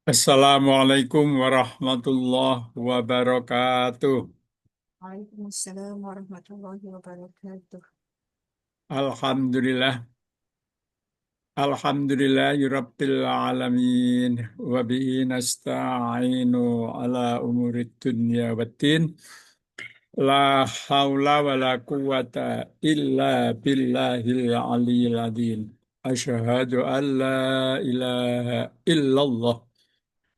Assalamualaikum warahmatullahi wabarakatuh. Waalaikumsalam warahmatullahi wabarakatuh. Alhamdulillah, Alhamdulillahirabbil alamin wa bihi nasta'inu ala umurid dunya waddin. La haula wa la quwata illa billahil aliyyil adzim. Asyhadu an la ilaha illallah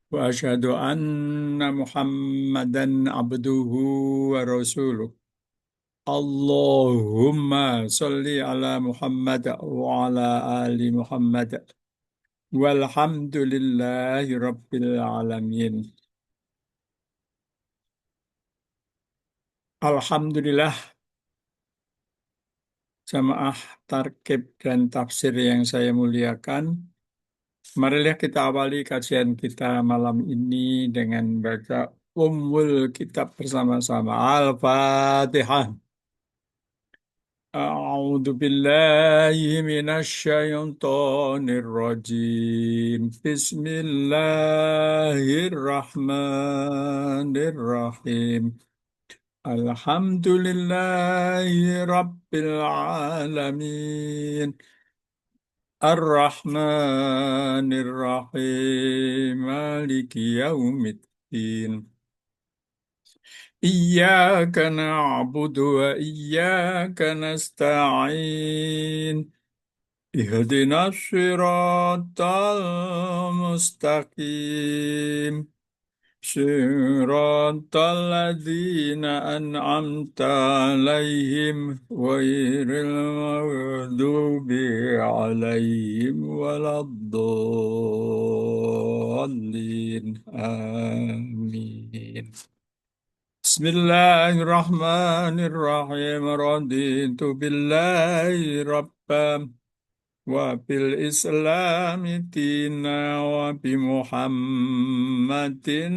wa asyhadu anna Muhammadan abduhu wa rasuluh. Allahumma sholli ala Muhammad wa ala ali Muhammad walhamdulillahi rabbil alamin. Alhamdulillah, jamaah tarkib dan tafsir yang saya muliakan. Marilah kita awali kajian kita malam ini dengan baca Ummul Kitab bersama-sama. Al-Fatihah. أعوذ بالله من الشيطان الرجيم بسم الله الرحمن الرحيم الحمد لله رب العالمين الرحمن الرحيم مالك يوم الدين إياك نعبد وإياك نستعين اهدنا الصراط المستقيم صراط الذين أنعمت عليهم غير المغضوب عليهم ولا الضالين آمين. Bismillahirrahmanirrahim. Raditu billahi rabba wa bil islami tina wa bi Muhammadin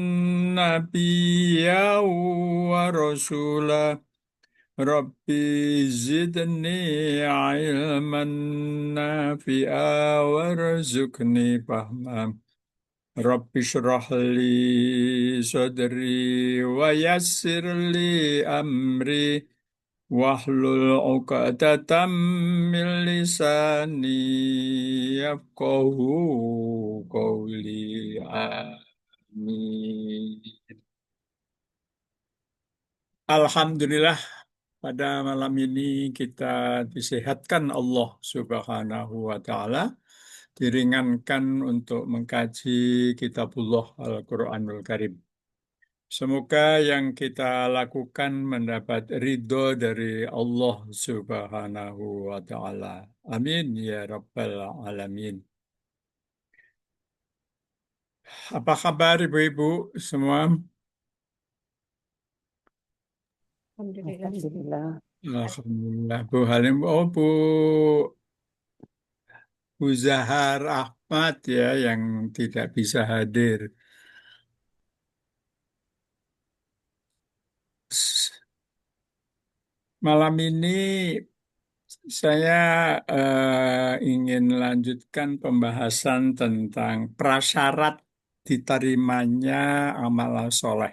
nabiyya wa rasula. Rabbi zidni ilman nafi'a warzuqni fahma. Rabbi shrah li sadri wa yassir li amri wahlul 'uqdatam min lisani yafqahu qawli. Amin. Alhamdulillah, pada malam ini kita disehatkan Allah Subhanahu wa taala, diringankan untuk mengkaji Kitabullah Al-Quranul Karim. Semoga yang kita lakukan mendapat ridho dari Allah Subhanahu wa Ta'ala. Amin ya Rabbal Alamin. Apa kabar Ibu-ibu semua? Alhamdulillah. Alhamdulillah. Alhamdulillah. Bu Halim, oh Bu Zahar Ahmad ya yang tidak bisa hadir. Malam ini saya ingin lanjutkan pembahasan tentang prasyarat diterimanya amal soleh.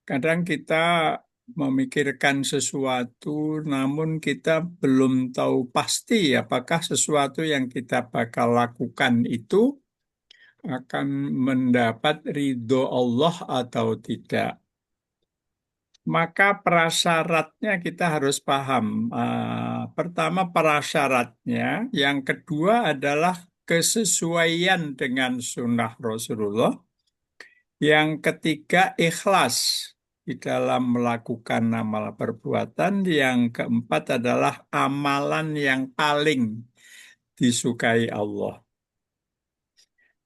Kadang kita memikirkan sesuatu, namun kita belum tahu pasti apakah sesuatu yang kita bakal lakukan itu akan mendapat ridho Allah atau tidak. Maka prasyaratnya kita harus paham. Pertama prasyaratnya, yang kedua adalah kesesuaian dengan sunnah Rasulullah. Yang ketiga ikhlas di dalam melakukan amal perbuatan. Yang keempat adalah amalan yang paling disukai Allah.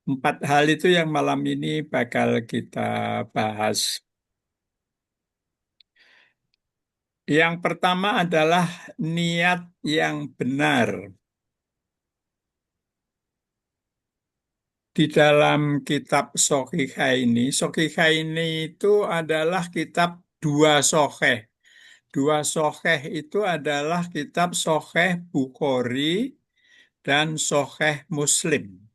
Empat hal itu yang malam ini bakal kita bahas. Yang pertama adalah niat yang benar. Di dalam kitab Shokhihaini itu adalah kitab dua Shokheh. Dua Shokheh itu adalah kitab Shokheh Bukhari dan Shokheh Muslim.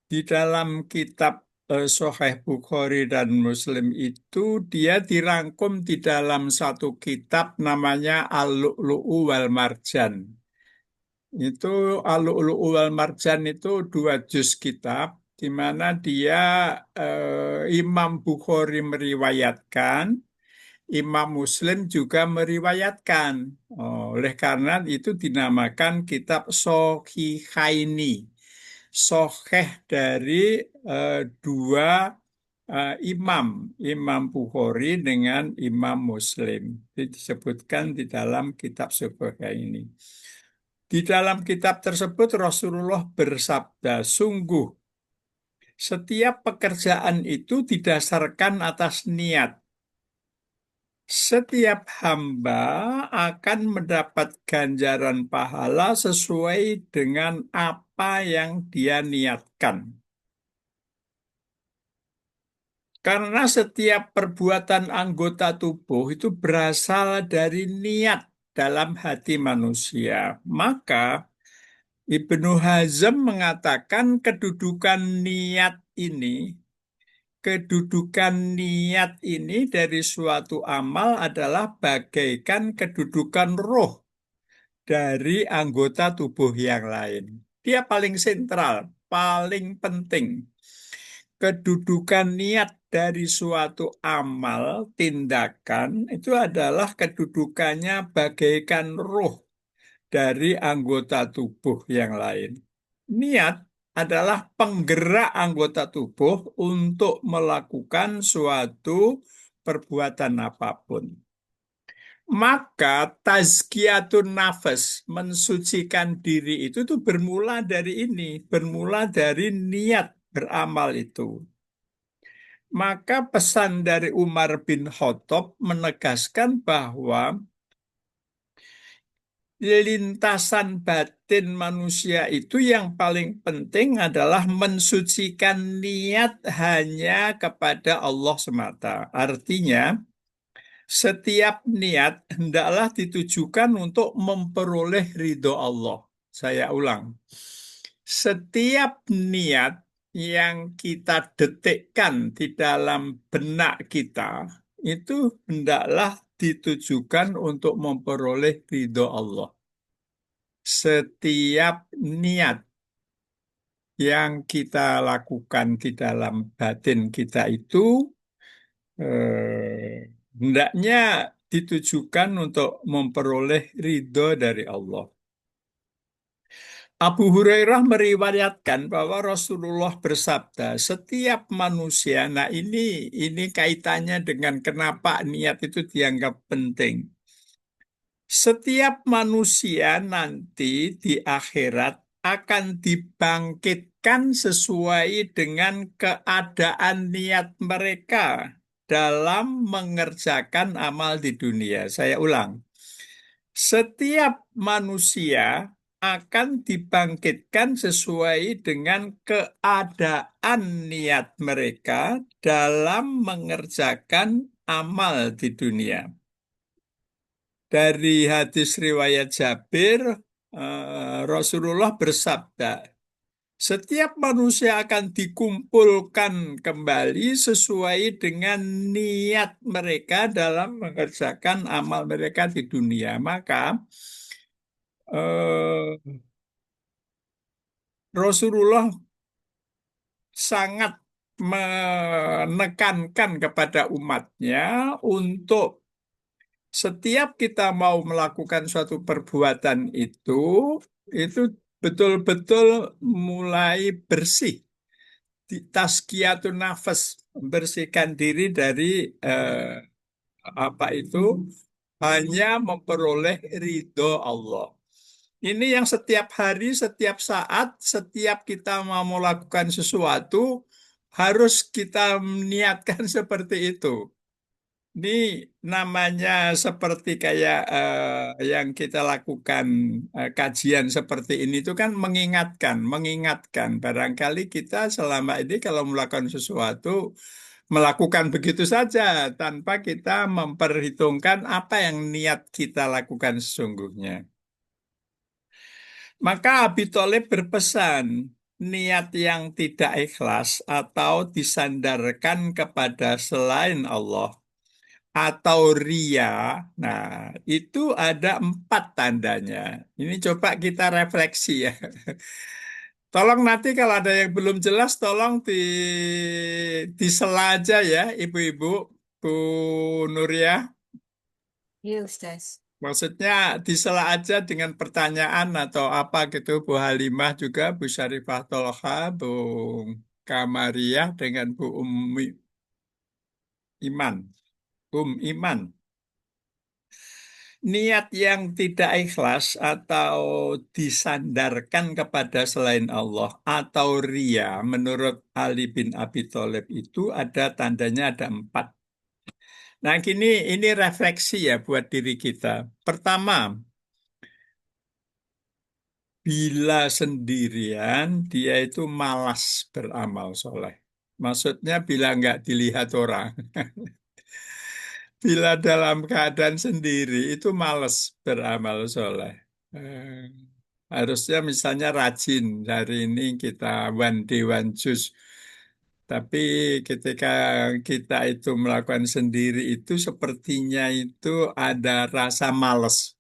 Di dalam kitab Sahih Bukhari dan Muslim itu dia dirangkum di dalam satu kitab namanya Al-Lu'lu'u wal Marjan. Itu Al-Lu'lu'u wal Marjan itu dua juz kitab di mana dia Imam Bukhari meriwayatkan, Imam Muslim juga meriwayatkan. Oleh karena itu dinamakan kitab Sohihaini. Soheh dari dua imam, Imam Bukhari dengan Imam Muslim. Itu disebutkan di dalam kitab Sohihaini. Di dalam kitab tersebut Rasulullah bersabda, sungguh setiap pekerjaan itu didasarkan atas niat. Setiap hamba akan mendapat ganjaran pahala sesuai dengan apa yang dia niatkan. Karena setiap perbuatan anggota tubuh itu berasal dari niat dalam hati manusia. Maka Ibnu Hazm mengatakan kedudukan niat ini dari suatu amal adalah bagaikan kedudukan roh dari anggota tubuh yang lain. Dia paling sentral, paling penting. Kedudukan niat dari suatu amal, tindakan, itu adalah kedudukannya bagaikan roh dari anggota tubuh yang lain. Niat adalah penggerak anggota tubuh untuk melakukan suatu perbuatan apapun. Maka tazkiyatun nafas, mensucikan diri itu tuh bermula dari ini, bermula dari niat beramal itu. Maka pesan dari Umar bin Khattab menegaskan bahwa lintasan batin manusia itu yang paling penting adalah mensucikan niat hanya kepada Allah semata. Artinya, setiap niat hendaklah ditujukan untuk memperoleh ridho Allah. Saya ulang, setiap niat yang kita detikkan di dalam benak kita itu hendaklah ditujukan untuk memperoleh ridho Allah. Setiap niat yang kita lakukan di dalam batin kita itu hendaknya ditujukan untuk memperoleh ridho dari Allah. Abu Hurairah meriwayatkan bahwa Rasulullah bersabda, setiap manusia, nah ini kaitannya dengan kenapa niat itu dianggap penting. Setiap manusia nanti di akhirat akan dibangkitkan sesuai dengan keadaan niat mereka dalam mengerjakan amal di dunia. Saya ulang, setiap manusia akan dibangkitkan sesuai dengan keadaan niat mereka dalam mengerjakan amal di dunia. Dari hadis riwayat Jabir, Rasulullah bersabda, setiap manusia akan dikumpulkan kembali sesuai dengan niat mereka dalam mengerjakan amal mereka di dunia. Maka eh, Rasulullah sangat menekankan kepada umatnya untuk setiap kita mau melakukan suatu perbuatan itu betul-betul mulai bersih. Tazkiyatun nafas, membersihkan diri dari eh, apa itu hanya memperoleh ridho Allah. Ini yang setiap hari, setiap saat, setiap kita mau melakukan sesuatu harus kita niatkan seperti itu. Ini namanya seperti kayak yang kita lakukan kajian seperti ini itu kan mengingatkan. Barangkali kita selama ini kalau melakukan sesuatu melakukan begitu saja tanpa kita memperhitungkan apa yang niat kita lakukan sesungguhnya. Maka Abi Thalib berpesan, niat yang tidak ikhlas atau disandarkan kepada selain Allah atau ria, nah itu ada 4 tandanya. Ini coba kita refleksi ya. Tolong nanti kalau ada yang belum jelas, tolong disela aja ya, ibu-ibu, Bu Nuria. Iya, Ustaz. Maksudnya disela aja dengan pertanyaan atau apa gitu, Bu Halimah juga, Bu Syarifah Tolha, Bu Kamariah dengan Bu Iman, Iman. Niat yang tidak ikhlas atau disandarkan kepada selain Allah atau ria menurut Ali bin Abi Thalib itu ada tandanya ada 4. Nah, ini refleksi ya buat diri kita. Pertama, bila sendirian dia itu malas beramal soleh. Maksudnya bila nggak dilihat orang. Bila dalam keadaan sendiri itu males beramal soleh. Eh, Harusnya misalnya rajin, hari ini kita one day one juice. Tapi ketika kita itu melakukan sendiri itu sepertinya itu ada rasa males.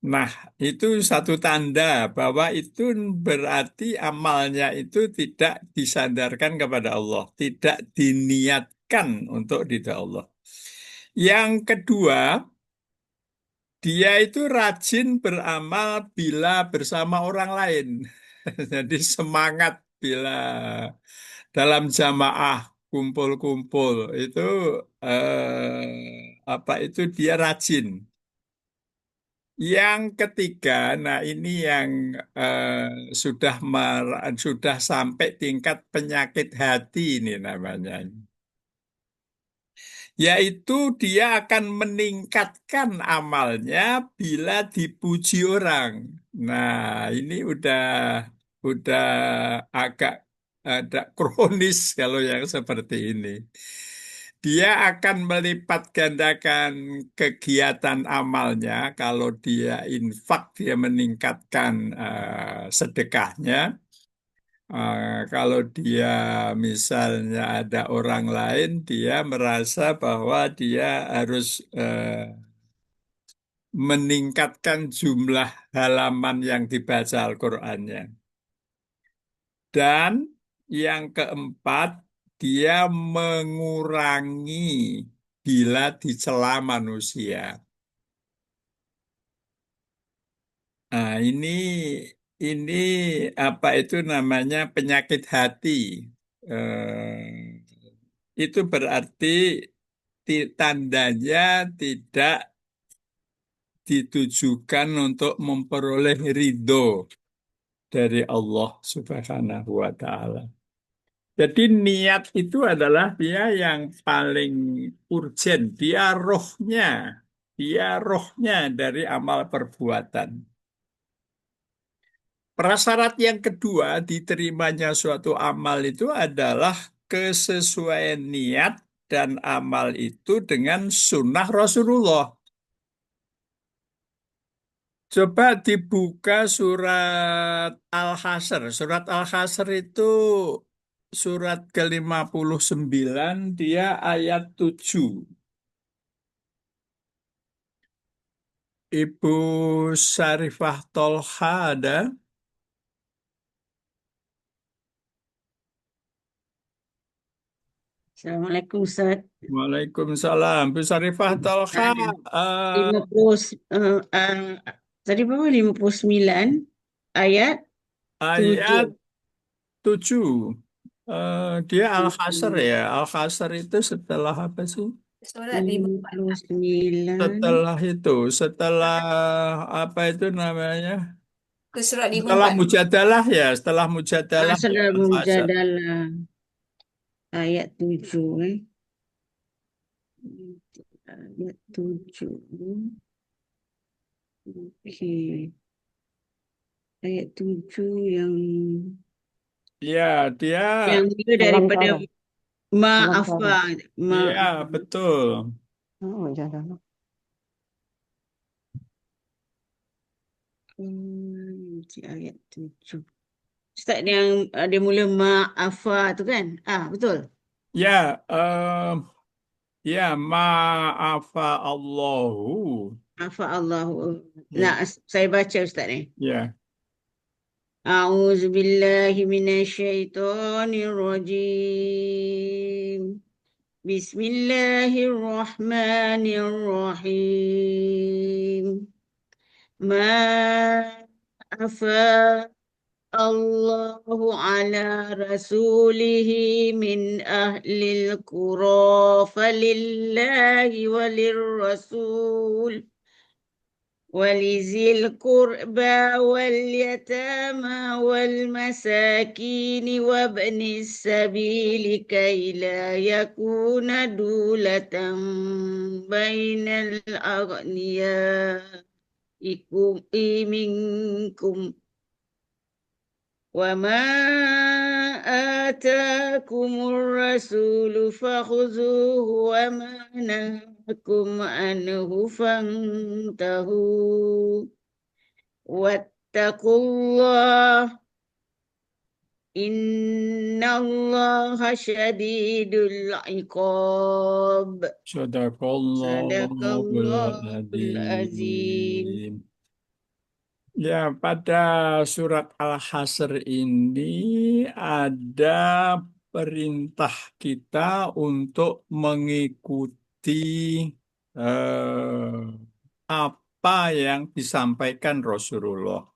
Nah, itu satu tanda bahwa itu berarti amalnya itu tidak disandarkan kepada Allah, tidak diniatkan untuk ridha Allah. Yang kedua, dia itu rajin beramal bila bersama orang lain. Jadi semangat bila dalam jamaah kumpul-kumpul itu apa itu dia rajin. Yang ketiga, nah ini yang sudah sampai tingkat penyakit hati ini namanya. Yaitu dia akan meningkatkan amalnya bila dipuji orang. Nah, ini udah agak ada kronis kalau yang seperti ini. Dia akan melipat gandakan kegiatan amalnya. Kalau dia infak, dia meningkatkan sedekahnya. Kalau dia misalnya ada orang lain, dia merasa bahwa dia harus meningkatkan jumlah halaman yang dibaca Al-Qur'annya. Dan yang keempat, dia mengurangi bila dicela manusia. Nah, ini apa itu namanya penyakit hati. Itu berarti tandanya tidak ditujukan untuk memperoleh ridho dari Allah Subhanahu wa Ta'ala. Jadi niat itu adalah dia yang paling urgen, dia rohnya dari amal perbuatan. Prasyarat yang kedua diterimanya suatu amal itu adalah kesesuaian niat dan amal itu dengan sunnah Rasulullah. Coba dibuka surat Al-Hasr. Surat Al-Hasr itu surat ke-59, dia ayat 7. Ibu Syarifah Tolha ada. Assalamualaikum Ustaz. Waalaikumsalam. Bu Syarifah Tolha, Ah, eh, 50 tadi berapa? 59 ayat ayat 7. 7. Dia Al-Hasr ya. Al-Hasr itu setelah apa sih? Surat 54. 59 Setelah apa itu namanya? Ke surat Setelah 54. mujadalah ya, setelah mujadalah ya saudara Al-Hasr. Mujadalah ayat 7 ayat 7. Okey. Ayat 7 Ya, dia, yang dia daripada ma'afa iya betul. ayat 7. Ustaz yang dia mula ma'afa tu kan? Betul. Ya, ya, ma'afa Allahu. Afa Allah. Ya, Saya baca Ustaz ni. ya. أعوذ بالله من الشيطان الرجيم بسم الله الرحمن الرحيم ما أفاء الله على رسوله من أهل القرى فلله وللرسول ولذي القربى واليتامى والمساكين وابن السبيل كي لا يكون دولة بين الأغنياء منكم وما آتاكم الرسول فخذوه وما نهاكم عنه فانتهوا واتقوا الله إن الله شديد العقاب صدق Sadaqallahul الله العظيم. adzim. Ya, pada surat Al-Hasr ini ada perintah kita untuk mengikuti eh, apa yang disampaikan Rasulullah.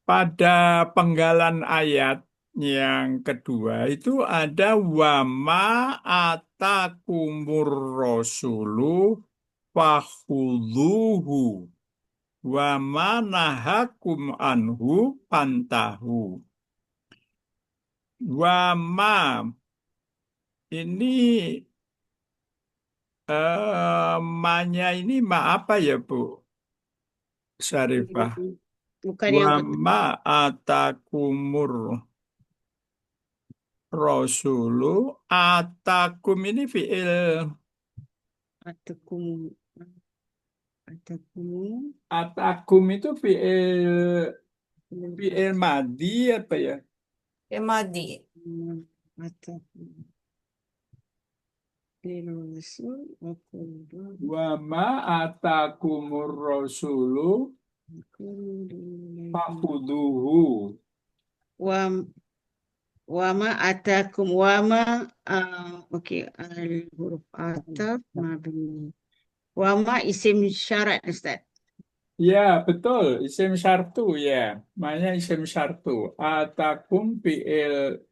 Pada penggalan ayat yang kedua itu ada wama atakumur rasulu fakhudhuhu wama nahakum anhu pantahu. Wama ini manya ini ma apa ya Bu Syarifah? Bukan yang Wama atakumur rasulu atakum ini fiil atakum atakum itu fiil madi apa ya? Madi. atakum lirrasul Wama atakumur rasulu fakhuduhu. wama atakum wama okey huruf ataf mabni wama isim syarat Ustaz. Ya, betul. Isim syartu ya. Maknanya isim syartu. Atakum fiil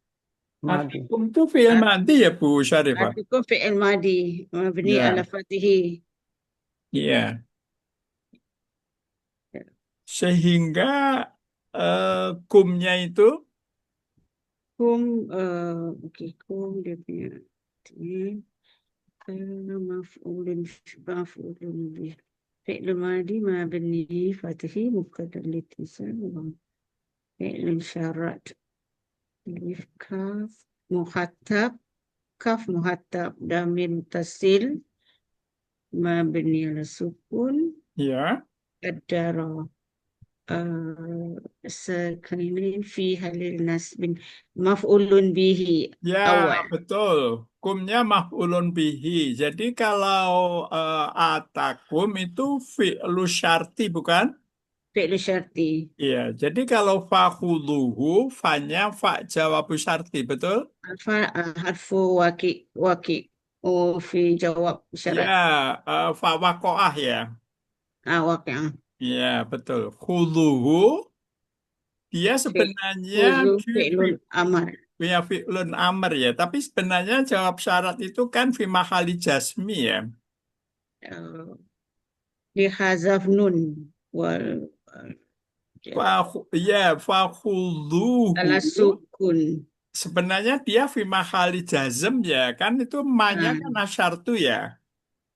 atakum itu fiil madi ya Bu Syarifah? Atakum fi'il madi mabni ala Ya, fatihi. iya. Sehingga kumnya itu Kum okey kum dia punya maf'ulun bih fi'il madi mabni fatihi muqaddar litisal fi'il syarat alif kaf muhattab kaf muhattab damir mutasil mabni ala sukun ya, qaddara sakinin fi halil nasbin maf'ulun bihi ya awal betul. Kumnya maf'ulun bihi. Jadi kalau atakum itu fi'lu syarti bukan? fi'il syarti Iya, jadi kalau fakhudhuhu fanya fa jawabu syarti, betul? harfu waki fi jawab Ya, syarat fa waqa'ah ya. waki Iya, betul. Khudhuhu dia sebenarnya khuzu fi'lul amar ya fi'lun amr ya, tapi sebenarnya jawab syarat itu kan fi mahali jasmi ya. dihazaf nun wal Ya, fakhudhuhu ala sukun sebenarnya dia fi mahali jazm ya, kan itu manya kan asyartu ya.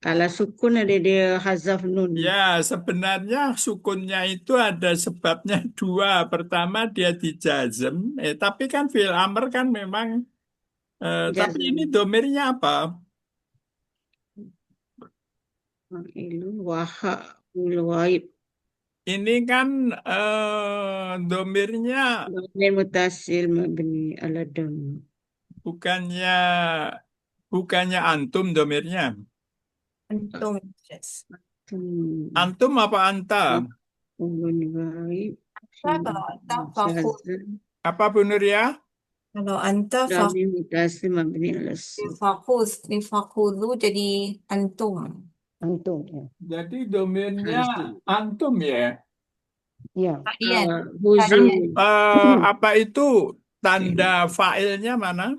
ala sukun ada dia hazaf nun Ya, sebenarnya sukunnya itu ada sebabnya dua. Pertama dia dijazm, tapi kan fi'il amr kan memang, tapi jazm ini domirnya apa? ilu waha ul waib ini kan domirnya Mabni mutasil mabni ala dam. bukannya bukannya antum domirnya. Antum, Ustaz. Antum apa anta? Maf'ulun ghaib. Kalau anta fakhud. Syahzan. Apa Bu Nuria? Kalau anta Mabni mutasil mabni ala sukun. fakhud, fakhudhu jadi antum. Antum ya. Jadi domirnya Syahzan. antum ya. Ya. Kalian. Huzu. Apa itu tanda fa'ilnya mana?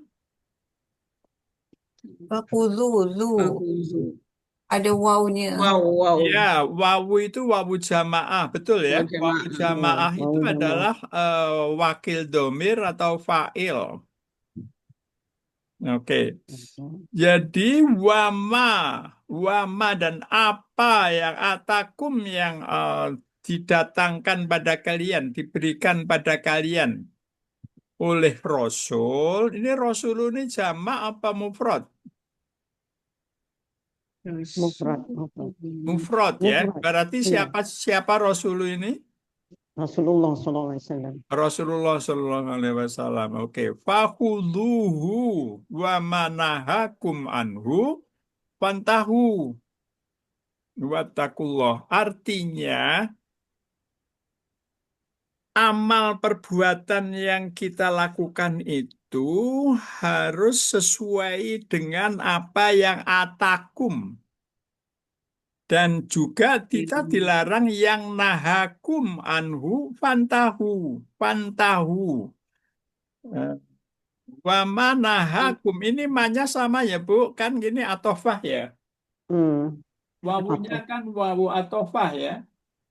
Fakhudhu, zu. Fahuzu. Ada wawunya. Wow. Ya, wawu itu wawu jamaah, betul ya? Wawu jamaah. Wawu jamaah Ya, itu wawu jamaah. adalah wakil domir atau fa'il. Oke. Jadi wama dan apa yang atakum yang didatangkan pada kalian, diberikan pada kalian oleh Rasul. Ini Rasul ini jamak apa mufrad? Mufrad. Mufrad ya. Mufrad. Berarti Iya. siapa Rasul ini? Rasulullah SAW. Rasulullah Shallallahu Alaihi Wasallam. Oke. Fakhudhuhu wa manahakum anhu fantahu wattaqullah. Artinya amal perbuatan yang kita lakukan itu harus sesuai dengan apa yang atakum. Dan juga kita dilarang yang nahakum anhu fantahu. Fantahu. Eh, Wa manahakum. Ini manya sama ya Bu. Kan gini atofah ya. Wawunya Apa? kan wawu atofah ya.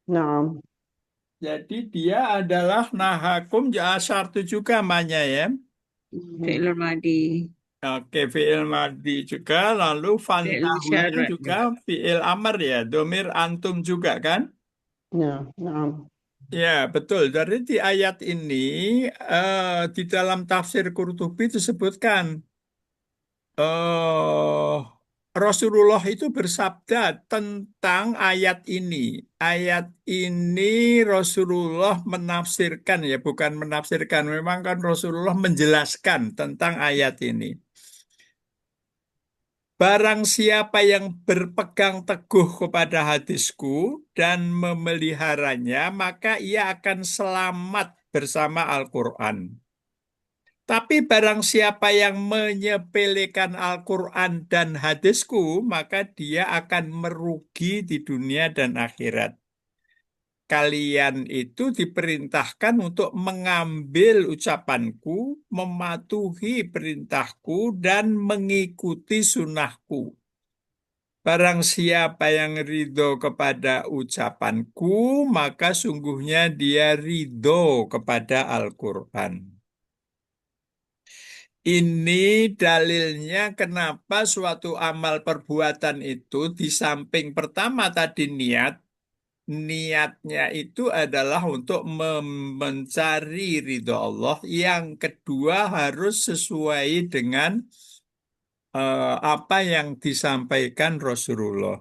Naam. Jadi dia adalah nahakum syartu juga manya ya. Fi'il madi. Oke, fi'il madhi juga. Lalu Fi'il fantahunya syarat. juga fi'il amr ya. Domir antum juga kan? Ya, naam. Ya, betul. Dari di ayat ini, di dalam tafsir Qurtubi disebutkan, eh Rasulullah itu bersabda tentang ayat ini. Ayat ini Rasulullah menafsirkan, ya bukan menafsirkan. Memang kan Rasulullah menjelaskan tentang ayat ini. Barang siapa yang berpegang teguh kepada hadisku dan memeliharanya, maka ia akan selamat bersama Al-Quran. Tapi barang siapa yang menyepelekan Al-Quran dan hadisku, maka dia akan merugi di dunia dan akhirat. Kalian itu diperintahkan untuk mengambil ucapanku, mematuhi perintahku, dan mengikuti sunnahku. Barang siapa yang ridho kepada ucapanku, maka sungguhnya dia ridho kepada Al-Quran. Ini dalilnya kenapa suatu amal perbuatan itu di samping pertama tadi niatnya itu adalah untuk mencari ridho Allah. Yang kedua harus sesuai dengan apa yang disampaikan Rasulullah.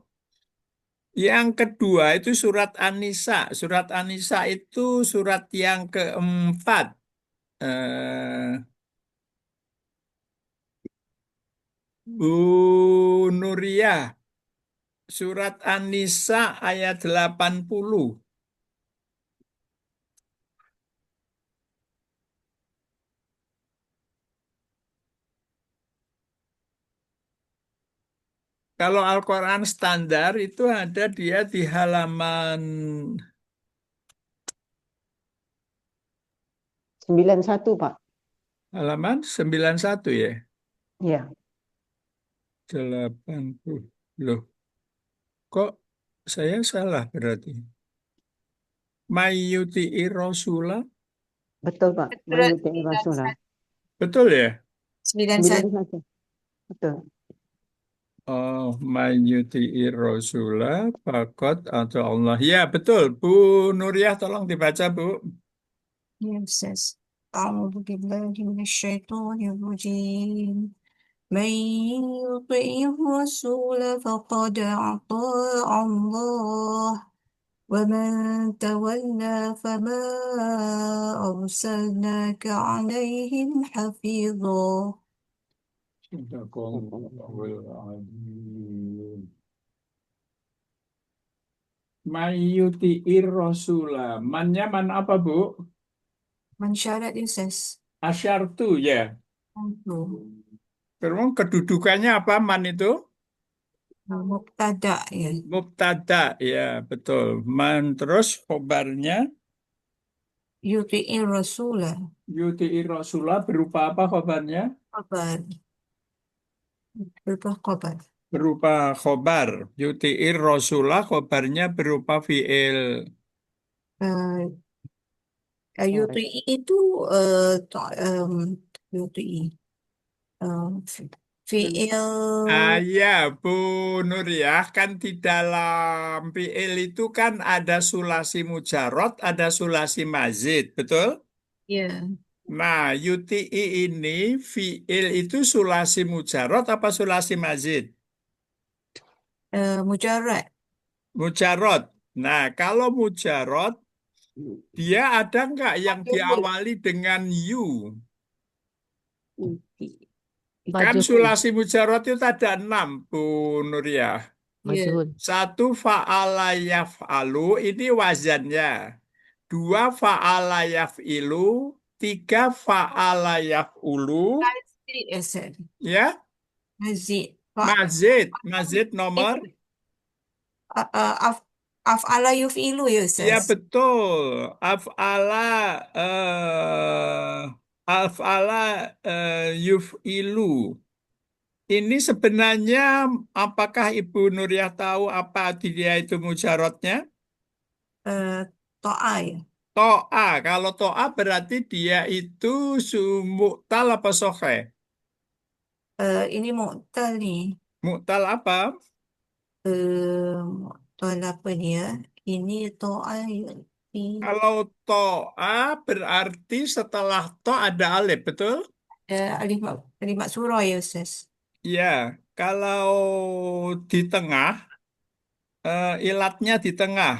Yang kedua itu surat An-Nisa. Surat An-Nisa itu surat yang keempat. Eh, Bu Nuriyah, surat An-Nisa ayat 80. Kalau Al-Quran standar itu ada dia di halaman 91, Pak. 91 ya. Ya. 80. Loh, kok saya salah berarti? Mayyuti'i Rasulah. Betul, Pak. Surat Mengikuti Rasulullah. Betul ya? 91. 91. Betul. Oh, mayyuti'i Rasulah faqad atau Allah. Ya, betul. Bu Nuriyah tolong dibaca, Bu. Ya, Ustaz. أعوذ بالله من الشيطان الرجيم من يطع الرسول فقد أطاع الله ومن تولى فما أرسلناك عليهم حفيظا. Sadaqallahul azim. Mayyuti'ir rasulah. Mannya man apa, Bu? Man syarat dia, Ustaz? Asyartu, ya. Itu. Terus kedudukannya apa man itu? Mubtada ya. Mubtada, ya betul. Man terus khobarnya Yuti'ir rasulah. yuti'ir rasulah berupa apa khobarnya? Khabar. Berupa khabar. Berupa khobar. Yuti'ir rasulah khobarnya berupa fi'il. Eh, Correct. Yuti'i itu Yuti'i. Fi'il Ya, Bu Nur ya, kan di dalam fi'il itu kan ada sulasi mujarot, ada sulasi mazid, betul? ya Nah, yuti'i ini fi'il itu sulasi mujarot apa sulasi mazid? mujarrad. Mujarot. Nah, kalau mujarot, dia ada nggak yang diawali dengan yu? Kan Majhul. sulasi mujarot itu ada 6, Bu Nuriyah. Ya. Majhul. Satu fa'ala yaf'alu, ini wazannya. Dua fa'ala yaf'ilu, tiga fa'ala yaf'ulu, Mazid ya, Ustaz. ya. Mazid. Fa- Mazid nomor. Af'ala yuf'ilu ya, Ya Ustaz. betul. Af'ala eh af'ala yuf'ilu. Ini sebenarnya apakah Ibu Nuriyah tahu apa dia itu mujarotnya? To'a ya. To'a. Kalau to'a berarti dia itu mu'tal apa sohe? Ini mu'tal nih. Mu'tal apa? Mu'tal apa dia? Ini to'a ya. Kalau to'a berarti setelah to ada alif, betul? Alif surah ya, Ustaz. Ya, kalau di tengah, ilatnya di tengah.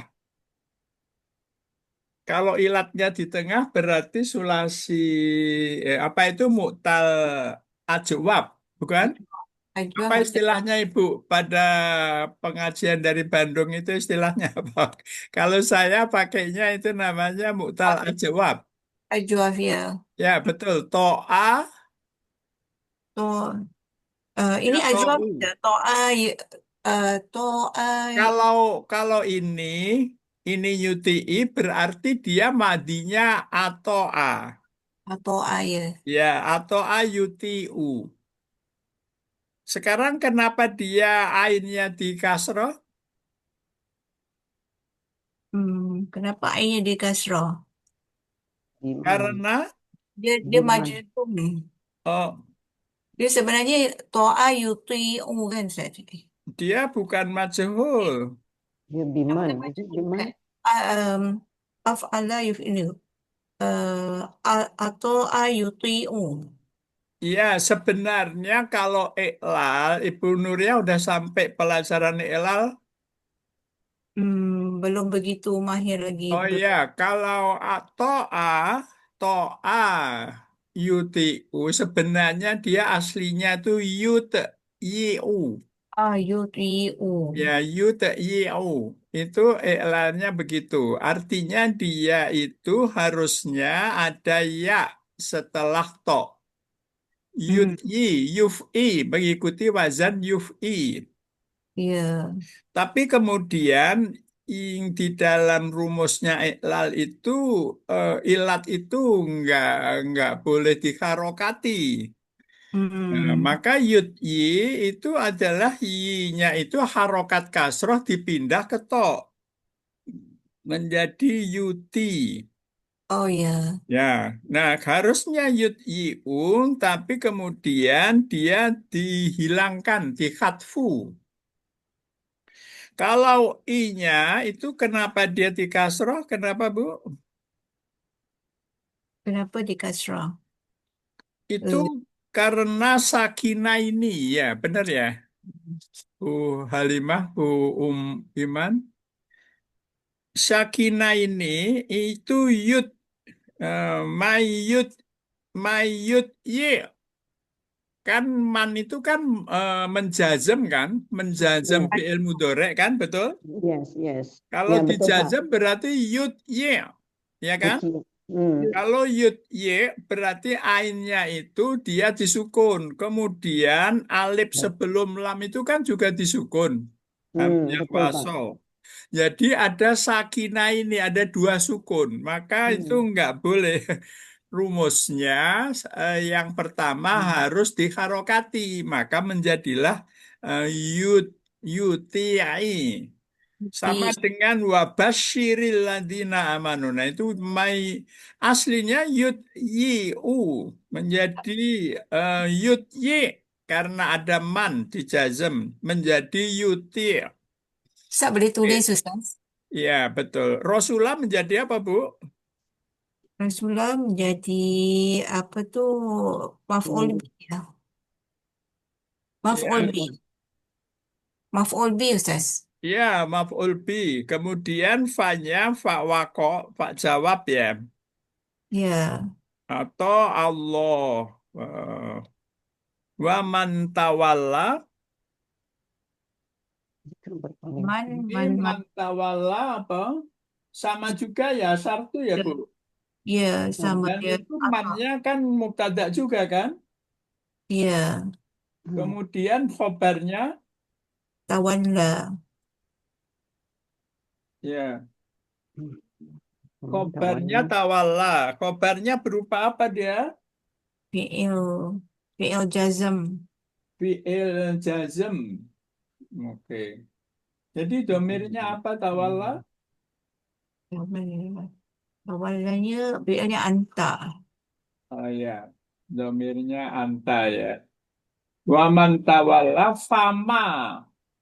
Kalau ilatnya di tengah berarti sulasi, apa itu mu'tal ajwab, bukan? Ajwa Apa mu'tal istilahnya Ibu pada pengajian dari Bandung itu istilahnya apa? Kalau saya pakainya itu namanya mu'tal ajwab. ajwaf ya. Ya, betul. To'a, To, ini ya ajwaf to'u. ya. To'a ya. To'a Kalau kalau ini UTI berarti dia madinya atoa. atau A ya. Ya, atoa UTU. Sekarang kenapa dia ainnya di kasroh? Kenapa A-nya di kasroh? Iman. Karena Dia Biman. majzum nih. oh, Dia sebenarnya to'a yuti'u kan, Ustaz. dia bukan majhul. Dia Yang biman. benar Is it majzum biman? kan? Af'ala yuf'ilu. Atau a yuti'u. Ya, sebenarnya kalau iklal, Ibu Nuria udah sampai pelajaran iklal. Belum begitu mahir lagi. Oh ya, kalau to'a yutiu sebenarnya dia aslinya tuh yu. A yuti'u. Ya, yu. Itu iklannya begitu. Artinya dia itu harusnya ada ya setelah to. Hmm, Yuf'i mengikuti wazan yuf'i. iya. Tapi kemudian di dalam rumusnya iklal itu ilat itu nggak nggak boleh diharokati. Nah, Hmm. maka yi itu adalah yi-nya itu harokat kasroh dipindah ke to menjadi yuti. Oh ya. Ya, nah harusnya yiung tapi kemudian dia dihilangkan, dikhatfu. Kalau i-nya itu kenapa dia di kasroh? Kenapa, Bu? Kenapa di kasroh? Itu karena Sakina ini, ya benar ya, Bu Halimah, Bu Iman. Sakinah ini itu yud, mayut, mayut ye. Kan man itu kan menjazem kan, menjazem Ya, fi'il mudhari kan, betul? yes, yes. Kalau Ya, betul, Pak. dijazem berarti yud ye, ya kan? Oke. Hmm. Kalau yud ye berarti ainnya itu dia disukun. Kemudian alif Ya. sebelum lam itu kan juga disukun. Hamzah Betul, Pak. wasol. Jadi ada sakinah ini, ada dua sukun. Maka itu Hmm. nggak boleh. Rumusnya yang pertama harus diharokati. Maka menjadilah eh, yud, yutiai. Sama Di dengan wabasyiril ladina amanu. Nah itu aslinya yud yi u menjadi yud yi karena ada man di jazm menjadi yuti. Ustaz boleh tulis Ustaz. Ya betul. Rasulullah menjadi apa Bu? Rasulullah menjadi apa tuh maf'ul Hmm. bi ya. Maf'ul Ya, bi. Maf'ul bi Ustaz. ya maf'ul bi. Kemudian fa-nya fa wako, fa jawab ya. Ya. Atau Allah. Wa man tawalla. Kan bertanya. Man, Ini man. mantawala apa? Sama juga ya Sabtu ya Ya, Bu. ya, sama Dan dia. itu Apa? mannya kan mubtada juga kan. Ya, Hmm. Kemudian khobarnya tawalla. ya Hmm. khobarnya Tawarnya. tawalla. Khobarnya berupa apa dia? Fi'il. Fi'il jazm. Fi'il jazm. Oke. Jadi domirnya apa tawalla? Tawalla. Tawallanya fi'ilnya anta. Oh ya, domirnya anta ya. Waman tawalla fama.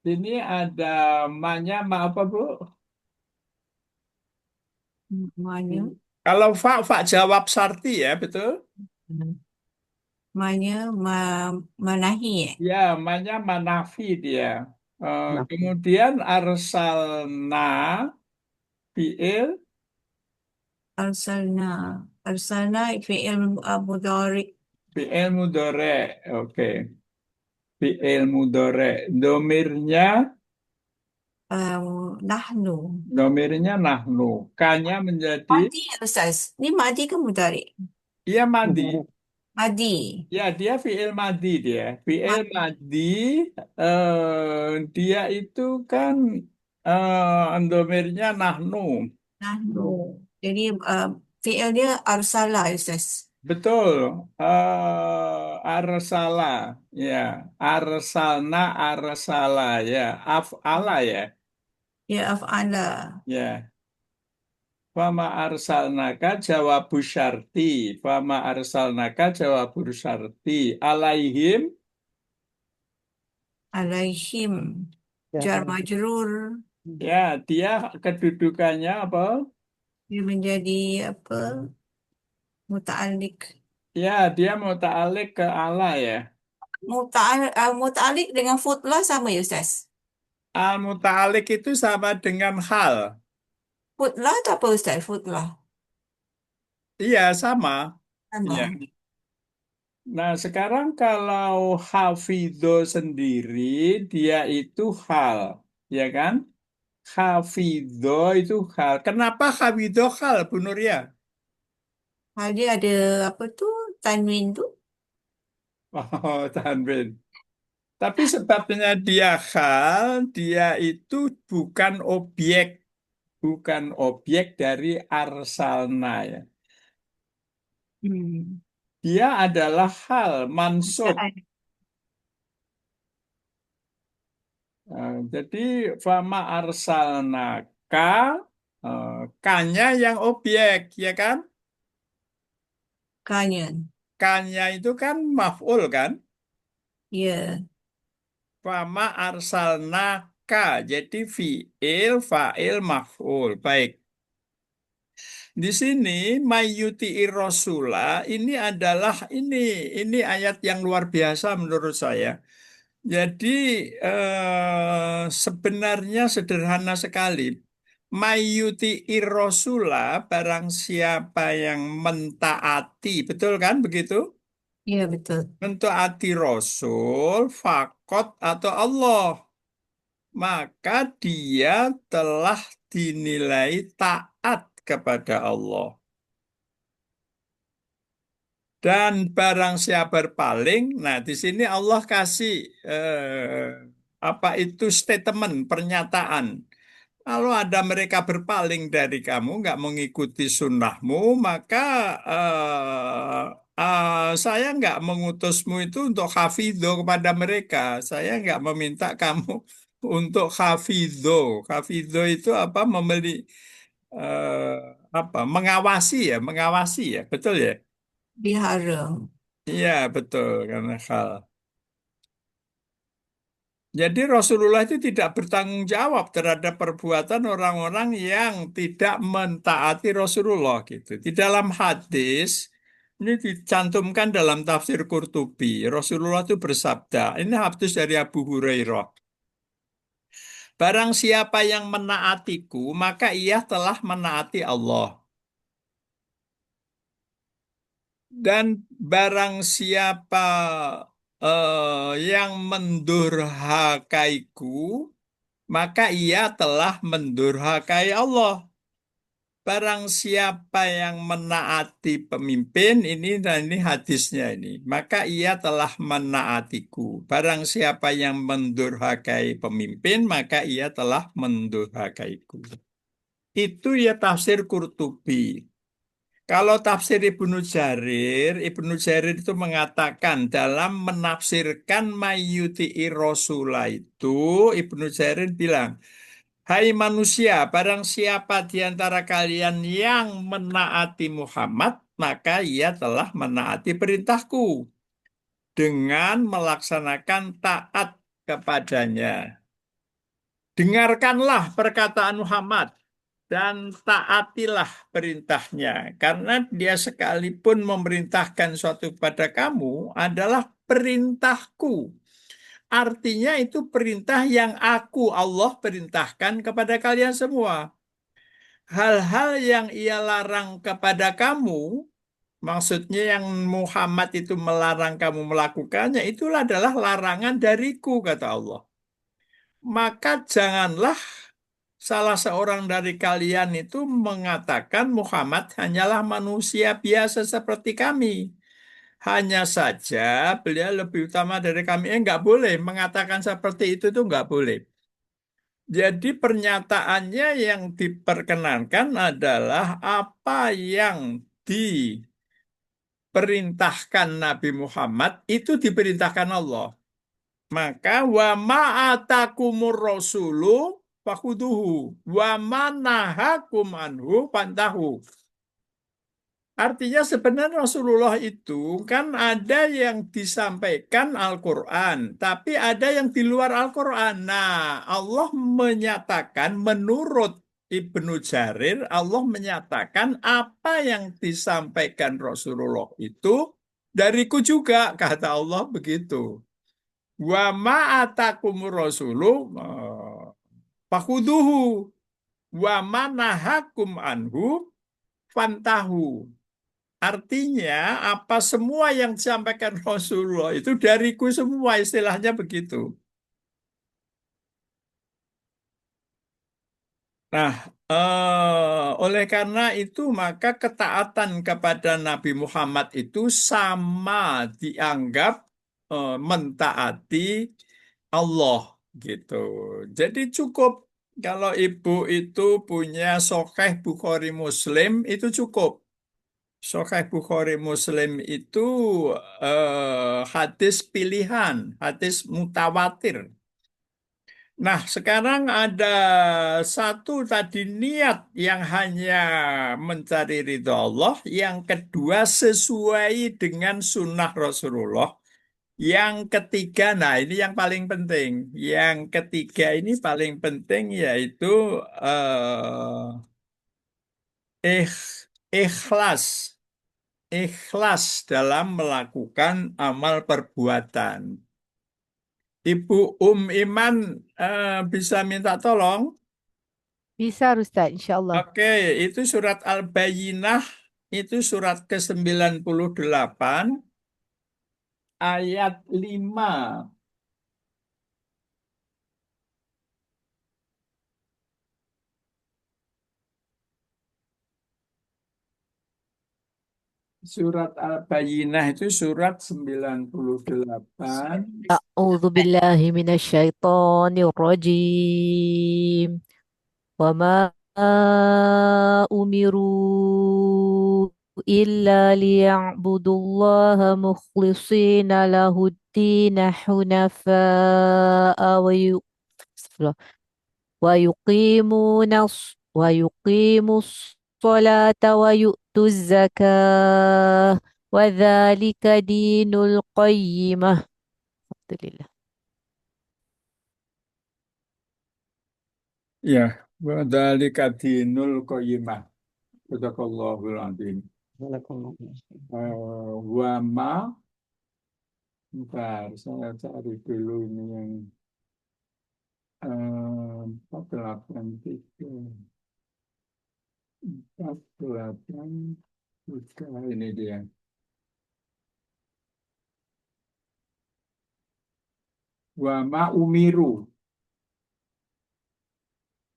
Ini ada manya ma apa Bu? Namanya. Kalau fa jawab sarti ya, betul? Namanya manahi ya. Ya, namanya manafi dia. Nah, Kemudian arsalna fiil Arsalna. Arsalna fi'il mudhari. fiil mudore. Oke, fiil mudore. Nahnu. Domirnya nahnu. Kanya menjadi Madi ya Ustaz. Ini madi ke mudhari? iya madi. mubarak. Madi. Ya, dia fiil madi dia. Fiil Madi. madi dia itu kan domirnya nahnu. Nahnu. Jadi fi'il dia arsala ya Ustaz. Betul, arsala, ya, arsalna, arsala, ya, af'ala ya, Ya af'ala. ya. Fama arsalnaka jawabu syarti, fama arsalnaka jawabu syarti, alaihim, Alaihim. Ya, Jar majrur. ya, dia kedudukannya apa? Dia menjadi apa? Muta'alik. Ya, dia mau ta'alik ke Allah ya. Muta'alik dengan futlah sama ya Ustaz? Al-muta'alik itu sama dengan hal. Futlah itu apa Ustaz? Futlah. Iya, sama. Iya. Sama. Nah, sekarang kalau hafidho sendiri, dia itu hal, ya kan? Hafidho itu hal. Kenapa hafidho hal, Bu Nuria? Dia ada apa tuh? Tanwin tuh. Oh, Tanwin. Tapi sebabnya dia hal, dia itu bukan objek, bukan objek dari arsalna ya. Hmm. Dia adalah hal, mansub. Jadi fama arsalnaka eh, kanya yang objek ya kan? Kanya. Kanya itu kan maf'ul kan? Ya. Fama arsalnaka jadi fi'il fa'il maf'ul. Baik. Di sini mayyuti rasula ini adalah ini ayat yang luar biasa menurut saya. Jadi sebenarnya sederhana sekali. Mayyuti'ir rasula, barang siapa yang mentaati, betul kan begitu? Iya, betul. Mentaati Rasul, fakot atau Allah, maka dia telah dinilai taat kepada Allah. Dan barang siapa berpaling, nah di sini Allah kasih apa itu statement, pernyataan. Kalau ada mereka berpaling dari kamu, nggak mengikuti sunnahmu, maka saya nggak mengutusmu itu untuk hafidho kepada mereka. Saya nggak meminta kamu untuk hafidho. Hafidho itu apa? Apa? Mengawasi ya, betul ya? Dihara. Iya, betul karena hal. Jadi Rasulullah itu tidak bertanggung jawab terhadap perbuatan orang-orang yang tidak mentaati Rasulullah gitu. Di dalam hadis ini dicantumkan dalam tafsir Qurtubi. Rasulullah itu bersabda, ini hadis dari Abu Hurairah. Barang siapa yang menaatiku, maka ia telah menaati Allah. Dan barang siapa yang mendurhakaiku, maka ia telah mendurhakai Allah. Barang siapa yang menaati pemimpin, ini hadisnya ini, maka ia telah menaatiku. Barang siapa yang mendurhakai pemimpin, maka ia telah mendurhakaiku. Itu ya tafsir Qurtubi. Kalau tafsir Ibnu Jarir itu mengatakan dalam menafsirkan mayyuti'i Rasulah itu, Ibnu Jarir bilang, hai manusia, barang siapa di antara kalian yang menaati Muhammad, maka ia telah menaati perintahku dengan melaksanakan taat kepadanya. Dengarkanlah perkataan Muhammad dan taatilah perintahnya, karena dia sekalipun memerintahkan suatu kepada kamu adalah perintahku. Artinya itu perintah yang aku, Allah, perintahkan kepada kalian semua. Hal-hal yang ia larang kepada kamu, maksudnya yang Muhammad itu melarang kamu melakukannya, itulah adalah larangan dariku, kata Allah. Maka janganlah salah seorang dari kalian itu mengatakan Muhammad hanyalah manusia biasa seperti kami. Hanya saja beliau lebih utama dari kami. Nggak boleh mengatakan seperti itu tuh nggak boleh. Jadi pernyataannya yang diperkenankan adalah apa yang diperintahkan Nabi Muhammad itu diperintahkan Allah. Maka wa ma'atakumur rasulu fakhuduhu wa manahakum anhu pantahu. Artinya sebenarnya Rasulullah itu kan ada yang disampaikan Al-Quran, tapi ada yang di luar Al-Quran. Nah, Allah menyatakan menurut Ibnu Jarir, Allah menyatakan apa yang disampaikan Rasulullah itu dariku juga, kata Allah begitu. Wa ma'atakumur rasulu fakhuduhu wa manahakum anhu fantahu. Artinya apa semua yang disampaikan Rasulullah itu dariku semua, istilahnya begitu. Nah, oleh karena itu maka ketaatan kepada Nabi Muhammad itu sama dianggap mentaati Allah gitu. Jadi cukup kalau ibu itu punya Sahih Bukhari Muslim itu cukup. Sahih Bukhari Muslim itu hadis pilihan, hadis mutawatir. Nah, sekarang ada satu tadi niat yang hanya mencari ridho Allah, yang kedua sesuai dengan sunnah Rasulullah, yang ketiga, nah ini yang paling penting. Yang ketiga ini paling penting yaitu ikhlas. Ikhlas dalam melakukan amal perbuatan. Ibu Iman bisa minta tolong? Bisa Ustaz, insyaAllah. Oke, itu surat Al-Bayyinah, itu surat ke-98, ayat 5. Surat Al-Bayyinah itu surat 98. A'udzu billahi minasyaitonir rajim. Wa ma umiru illa liya'budullaha mukhlishina lahuddin hunafa'a ويقيموا الصلاة ويؤتوا الزكاة وذلك دين القيمة. الحمد لله. Ya, wa dzalika dinul qayyimah. Sadaqallahul azim. Wa ma, bentar, saya cari dulu ini yang 483. 483 ini dia. Wa ma umiru.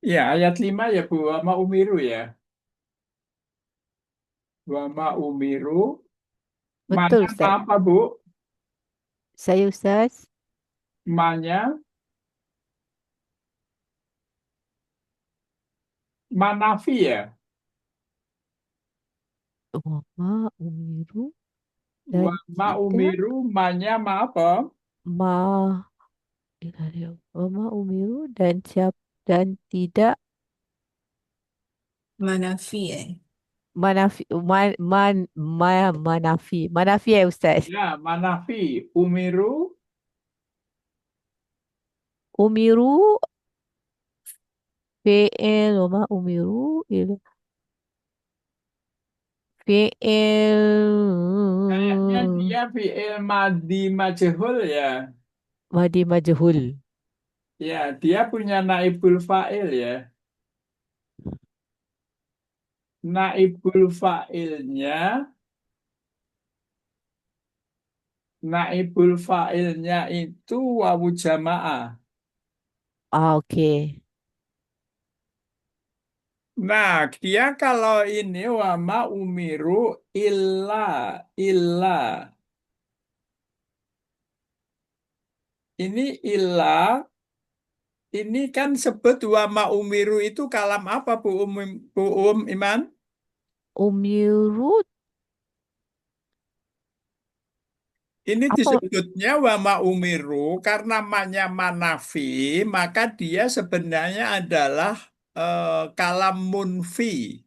Ya, ayat 5 ya Bu, wa ma umiru ya. Wa ma umiru. Betul Mana Ustaz. apa Bu? Saya Ustaz. Manya manafi ya. Wa ma umiru dan Wa ma tidak umiru manya ma apa? ma wa ma umiru dan dan tidak Manafi manafi manafi ya Ustaz. Ya, manafi. Umiru Umiru fi'il wa ma umiru kayaknya fi'il dia fi'il madi majhul ya. madi majhul. Ya, dia punya naibul fa'il ya. Naibul fa'ilnya, naibul fa'ilnya itu wawu jamaah. Okey. Nah, dia kalau ini wama umiru illa. Ini illa, ini kan sebut wama umiru itu kalam apa Bu Iman? Umiru Ini apa disebutnya wama umiru karena namanya manafi, maka dia sebenarnya adalah kalam munfi.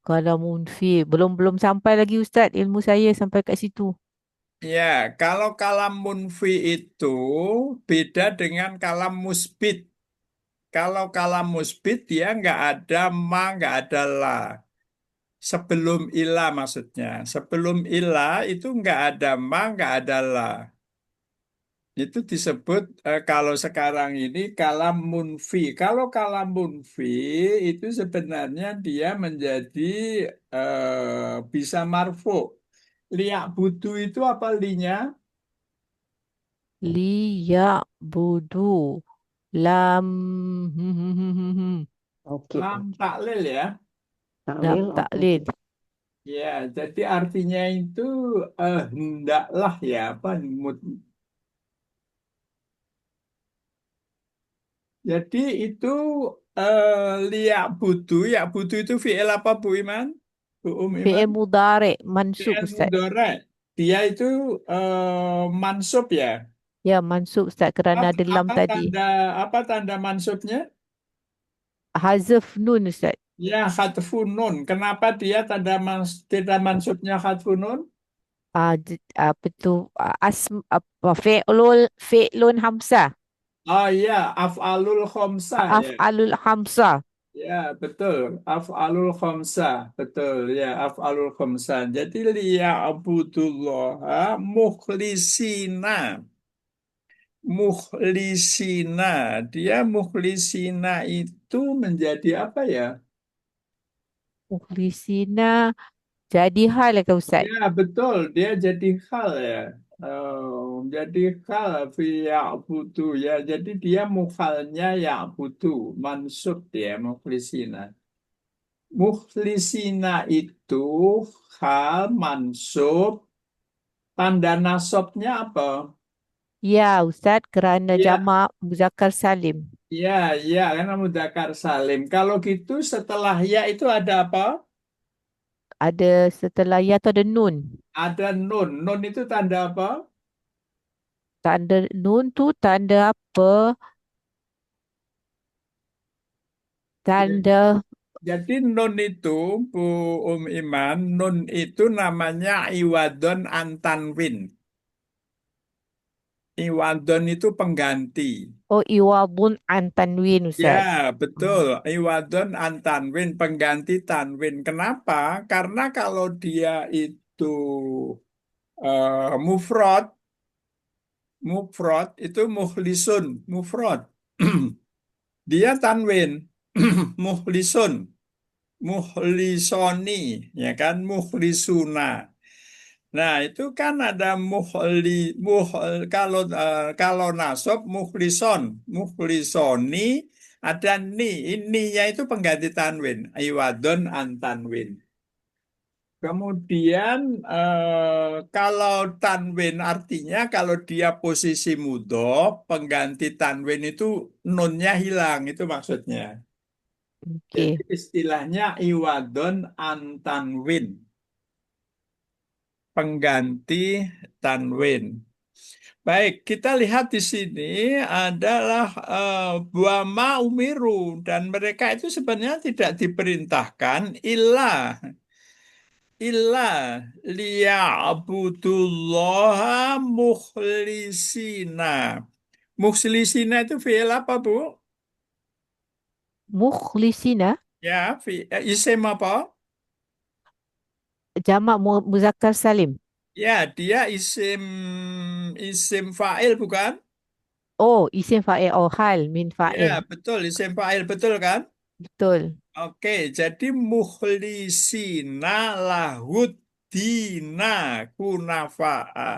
kalau munfi belum sampai lagi Ustaz, ilmu saya sampai kat situ. Ya, kalau kalam munfi itu beda dengan kalam musbit. Kalau kalam musbit dia nggak ada ma, nggak ada la. Sebelum ilah maksudnya. Sebelum ilah itu nggak ada ma, nggak ada la. Itu disebut kalau sekarang ini kalam munfi. Kalau kalam munfi itu sebenarnya dia menjadi bisa marfu. Liak budu itu apa linya? Liya'budu lam Oke. Lam taklil ya. lam Takwil, oke. taklil. Ya, jadi artinya itu hendaklah ya apa jadi itu liak budu, ya budu itu fi'il apa Bu Iman? Bu Iman? Fi'il mudhari mansub Fi'il Ustaz. mudhari. Dia itu mansub ya. Ya mansub Ustaz kerana ada lam Apa tadi. tanda apa tanda mansubnya? Hazf nun Ustaz. Ya, khatfun nun. Kenapa dia tanda mansubnya khatfun nun? Apa tu apa fi'lun hamzah. Oh iya, af'alul khomsah ya. Af'alul hamzah. Ya, betul. Af'alul khamsah. Betul, ya. Af'alul khamsah. Jadi liya'budullaha mukhlisina. mukhlisina. Dia mukhlisina itu menjadi apa ya? Mukhlisina jadi hal ya Kak Ustaz. Ya, betul. Dia jadi hal ya. Jadi hal fi ya'budu ya. Jadi dia mukhalnya ya'budu. Mansub dia mukhlisina. Mukhlisina itu hal mansub. Tanda nasabnya apa? Ya Ustaz, kerana Ya, jamak muzakkar salim. ya, ya. Karena mudzakkar salim. Kalau gitu setelah ya itu ada apa? Ada setelah ya tu ada nun. Ada nun. Nun itu tanda apa? Tanda nun tu tanda apa? Tanda Jadi nun itu, Bu Iman, nun itu namanya iwadon antanwin. Iwadon itu pengganti. oh iwabun an tanwin Ya, Ustaz. betul. Iwadon antanwin, pengganti tanwin. Kenapa? Karena kalau dia itu mufrad, mufrad itu muhlisun, mufrad. Dia tanwin, muhlisun, muhlisoni, ya kan, muhlisuna. Nah, itu kan ada kalau nasab muhlison, muhlisoni ada ni. Ininya itu pengganti tanwin, iwadon antanwin. Kemudian kalau tanwin artinya kalau dia posisi mudhof, pengganti tanwin itu nunnya hilang, itu maksudnya. Jadi Okey. istilahnya iwadon antanwin, pengganti tanwin. Baik, kita lihat di sini adalah buama umiru dan mereka itu sebenarnya tidak diperintahkan illa liya'budullaha mukhlisina. Mukhlisina itu fi'il apa, Bu? Mukhlisina Ya, isim apa? jamak muzakkar salim. Ya, dia isim fa'il bukan? Oh, isim fa'il. Oh, hal min Ya, fa'il. betul, isim fa'il betul kan? Betul. Oke, jadi mukhlisina lahud dina kunafa'a.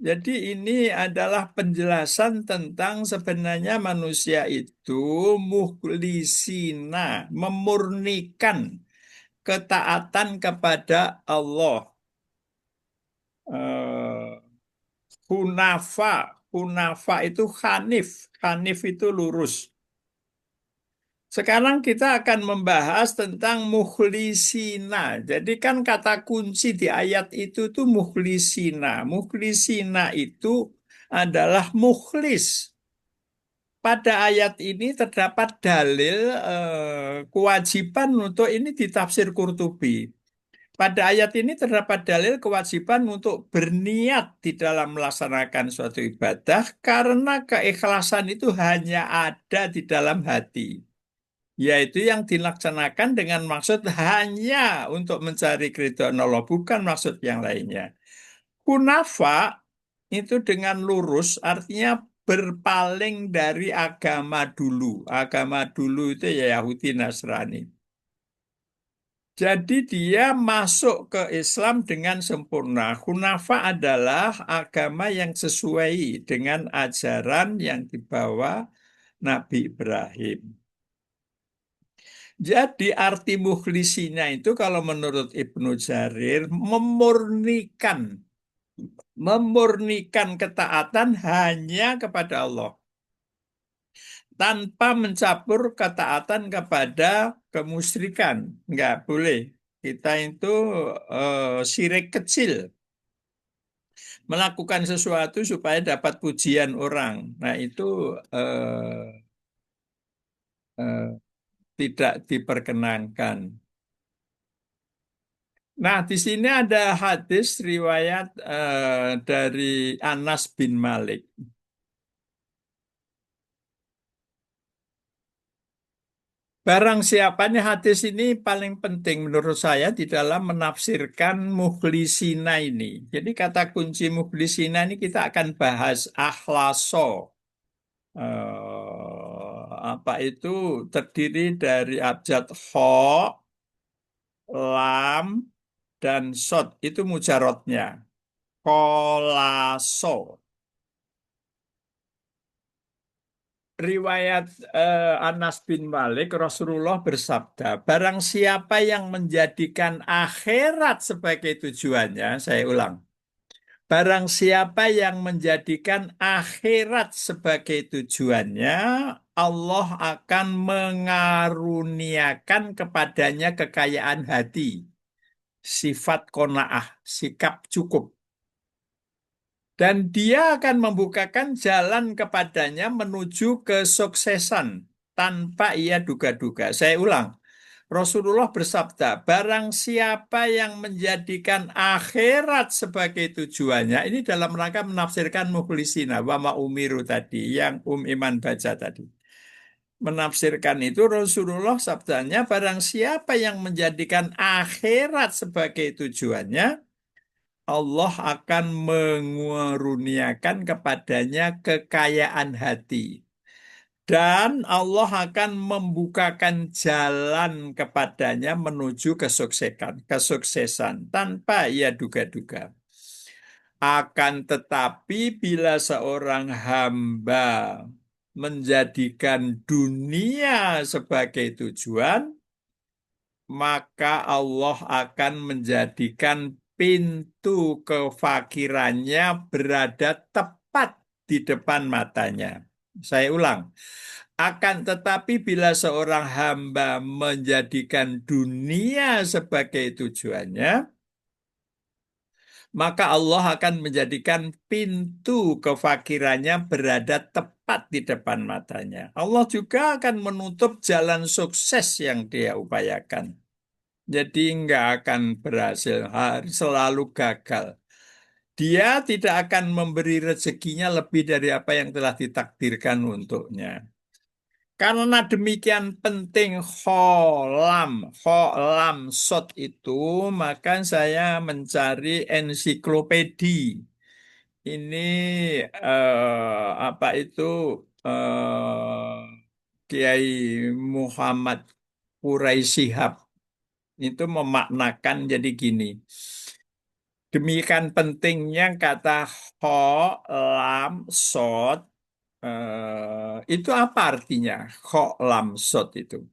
Jadi ini adalah penjelasan tentang sebenarnya manusia itu mukhlisina, memurnikan ketaatan kepada Allah. Eh, Hunafa, hunafa itu hanif, hanif itu lurus. Sekarang kita akan membahas tentang mukhlisina. Jadi kan kata kunci di ayat itu tuh mukhlisina. Mukhlisina itu adalah mukhlis. Pada ayat ini terdapat dalil kewajiban untuk ini di tafsir Qurtubi. Pada ayat ini terdapat dalil kewajiban untuk berniat di dalam melaksanakan suatu ibadah karena keikhlasan itu hanya ada di dalam hati, yaitu yang dilaksanakan dengan maksud hanya untuk mencari keridhaan Allah, bukan maksud yang lainnya. Kunafa itu dengan lurus artinya berpaling dari agama dulu. Agama dulu itu ya Yahudi Nasrani. Jadi dia masuk ke Islam dengan sempurna. Kunafa adalah agama yang sesuai dengan ajaran yang dibawa Nabi Ibrahim. Jadi arti mukhlisinya itu kalau menurut Ibnu Jarir memurnikan ketaatan hanya kepada Allah tanpa mencampur ketaatan kepada kemusyrikan. Nggak boleh. Kita itu syirik kecil, melakukan sesuatu supaya dapat pujian orang. Nah, itu eh, tidak diperkenankan. Nah, di sini ada hadis riwayat dari Anas bin Malik. Barang siapa nih hadis ini paling penting menurut saya di dalam menafsirkan mukhlisina ini. Jadi kata kunci mukhlisina ini kita akan bahas akhlaso. Apa itu terdiri dari abjad kho, lam, dan sod. Itu mujarotnya. Kolaso. Riwayat Anas bin Malik, Rasulullah bersabda, barang siapa yang menjadikan akhirat sebagai tujuannya, saya ulang, barang siapa yang menjadikan akhirat sebagai tujuannya, Allah akan mengaruniakan kepadanya kekayaan hati, sifat qanaah, sikap cukup. Dan dia akan membukakan jalan kepadanya menuju kesuksesan tanpa ia duga-duga. Saya ulang, Rasulullah bersabda, barang siapa yang menjadikan akhirat sebagai tujuannya, ini dalam rangka menafsirkan mukhlisina, wa ma umiru tadi, yang Iman baca tadi. Menafsirkan itu Rasulullah sabdanya, barang siapa yang menjadikan akhirat sebagai tujuannya, Allah akan menguruniakan kepadanya kekayaan hati. Dan Allah akan membukakan jalan kepadanya menuju kesuksesan tanpa ia duga-duga. Akan tetapi bila seorang hamba menjadikan dunia sebagai tujuan, maka Allah akan menjadikan pintu kefakirannya berada tepat di depan matanya. Saya ulang. Akan tetapi bila seorang hamba menjadikan dunia sebagai tujuannya, maka Allah akan menjadikan pintu kefakirannya berada tepat di depan matanya. Allah juga akan menutup jalan sukses yang dia upayakan. Jadi nggak akan berhasil, selalu gagal. Dia tidak akan memberi rezekinya lebih dari apa yang telah ditakdirkan untuknya. Karena demikian penting kholam sot itu, maka saya mencari ensiklopedi. Ini apa itu Kiai Muhammad Quraisy itu memaknakan jadi gini. Demikian pentingnya kata kho, lam, sod. Itu apa artinya? Kho, lam, sod itu.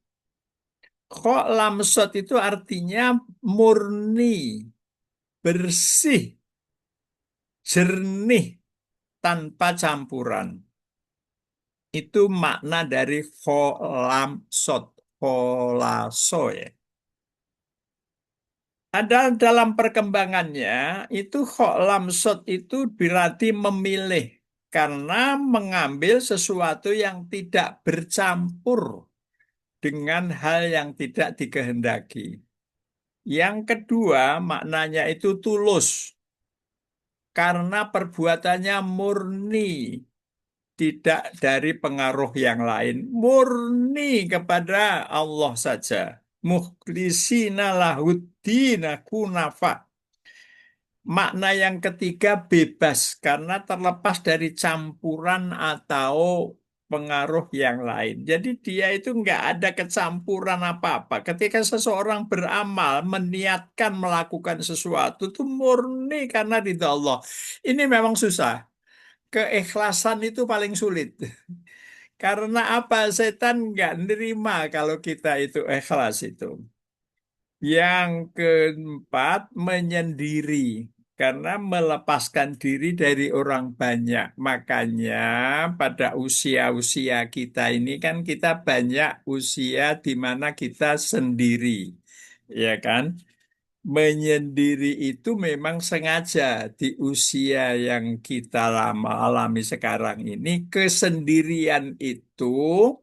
Kho, lam, sod itu artinya murni, bersih, jernih, tanpa campuran. Itu makna dari kho, lam, sod. Kholaso ya. Ada dalam perkembangannya itu lamsot itu berarti memilih karena mengambil sesuatu yang tidak bercampur dengan hal yang tidak dikehendaki. Yang kedua maknanya itu tulus karena perbuatannya murni, tidak dari pengaruh yang lain, murni kepada Allah saja. Mukhlisina lahuddina kunafa. Makna yang ketiga bebas karena terlepas dari campuran atau pengaruh yang lain. Jadi dia itu nggak ada kecampuran apa-apa. Ketika seseorang beramal, meniatkan melakukan sesuatu itu murni karena ridha Allah. Ini memang susah. Keikhlasan itu paling sulit. Karena apa? Setan nggak nerima kalau kita itu ikhlas itu. Yang keempat, menyendiri. Karena melepaskan diri dari orang banyak. Makanya pada usia-usia kita ini kan kita banyak usia di mana kita sendiri. Ya kan? Menyendiri itu memang sengaja di usia yang kita lama alami sekarang ini, kesendirian itu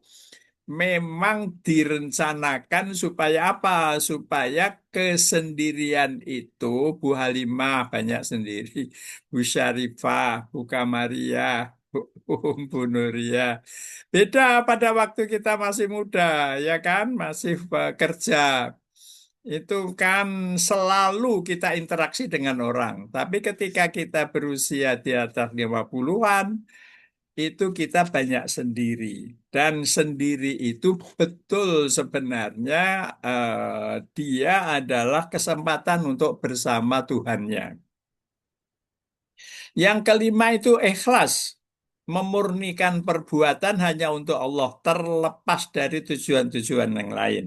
memang direncanakan supaya apa? Supaya kesendirian itu, Bu Halimah banyak sendiri, Bu Syarifah, Bu Kamaria, Bu Nur, ya. Beda pada waktu kita masih muda, ya kan? Masih bekerja. Itu kan selalu kita interaksi dengan orang. Tapi ketika kita berusia di atas 50-an, itu kita banyak sendiri. Dan sendiri itu betul sebenarnya dia adalah kesempatan untuk bersama Tuhannya. Yang kelima itu ikhlas. Memurnikan perbuatan hanya untuk Allah, terlepas dari tujuan-tujuan yang lain.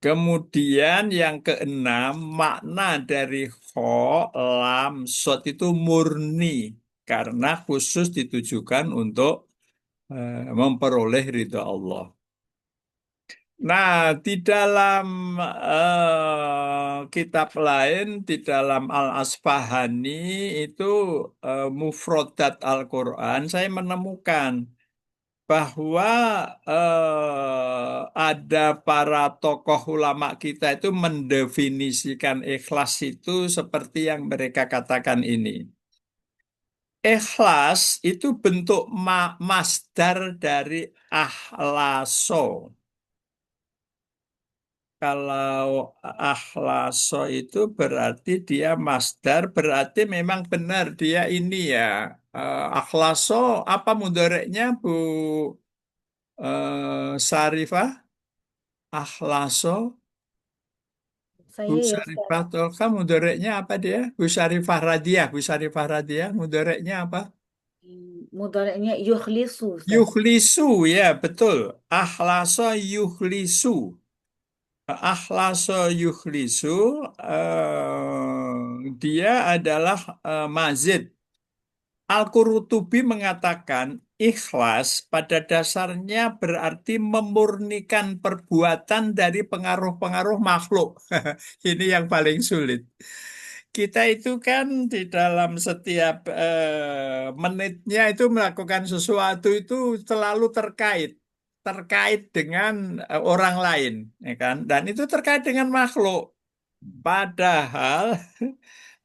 Kemudian yang keenam, makna dari kho, lam, sod itu murni. Karena khusus ditujukan untuk memperoleh ridho Allah. Nah, di dalam kitab lain, di dalam Al-Asfahani itu Mufrodat Al-Quran, saya menemukan bahwa ada para tokoh ulama kita itu mendefinisikan ikhlas itu seperti yang mereka katakan ini. Ikhlas itu bentuk masdar dari akhlaso. Kalau akhlaso itu berarti dia masdar, berarti memang benar dia ini ya. Akhlaso apa mudareknya Bu Sarifah? Akhlaso, Bu Saya ya Ustaz, Sarifah Tolka mudareknya apa dia? Bu Sarifah Radiah, Bu Sarifah Radiah mudareknya apa? mudaratnya yukhlisu Ustaz. Yukhlisu, ya betul. Akhlaso yukhlisu. Akhlaso yukhlisu, dia adalah mazid. Al-Qurtubi mengatakan ikhlas pada dasarnya berarti memurnikan perbuatan dari pengaruh-pengaruh makhluk. Ini yang paling sulit. Kita itu kan di dalam setiap menitnya itu melakukan sesuatu itu selalu terkait dengan orang lain, ya kan? Dan itu terkait dengan makhluk. Padahal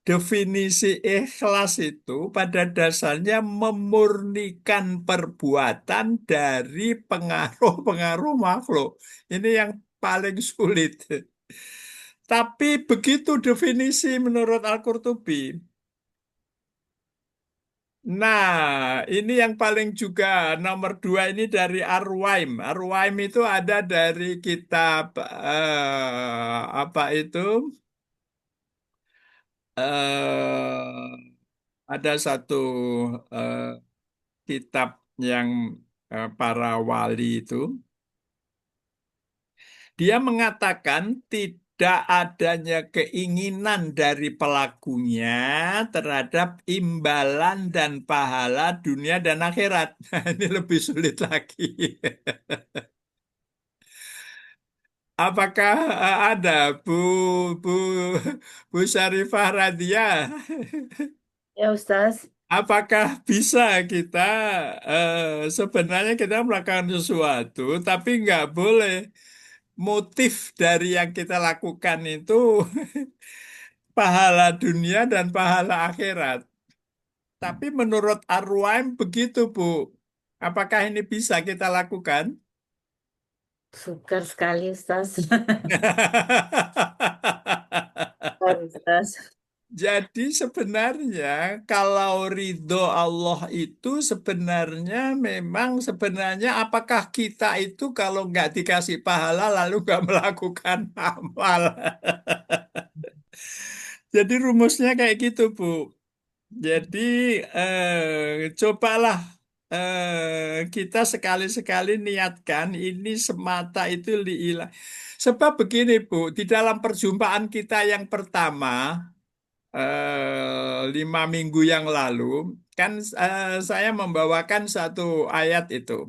definisi ikhlas itu pada dasarnya memurnikan perbuatan dari pengaruh-pengaruh makhluk. Ini yang paling sulit. Tapi begitu definisi menurut Al-Qurtubi. Nah, ini yang paling juga nomor dua ini dari Ar-Ruwaim. Ar-Ruwaim itu ada dari kitab apa itu? Ada satu eh, kitab yang para wali itu, dia mengatakan tidak adanya keinginan dari pelakunya terhadap imbalan dan pahala dunia dan akhirat. Nah, ini lebih sulit lagi. Apakah ada Bu Bu Syarifah Radia? Ya Ustaz, Apakah bisa kita sebenarnya kita melakukan sesuatu, tapi nggak boleh motif dari yang kita lakukan itu pahala dunia dan pahala akhirat. Tapi menurut Arwaim begitu, Bu. Apakah ini bisa kita lakukan? sukar sekali Ustaz. Ustaz. Jadi sebenarnya kalau ridho Allah itu sebenarnya memang sebenarnya apakah kita itu kalau nggak dikasih pahala lalu nggak melakukan amal. Jadi rumusnya kayak gitu, Bu. Jadi cobalah kita sekali-sekali niatkan ini semata itu liilah. Sebab begini, Bu, di dalam perjumpaan kita yang pertama 5 minggu yang lalu, kan saya membawakan satu ayat itu.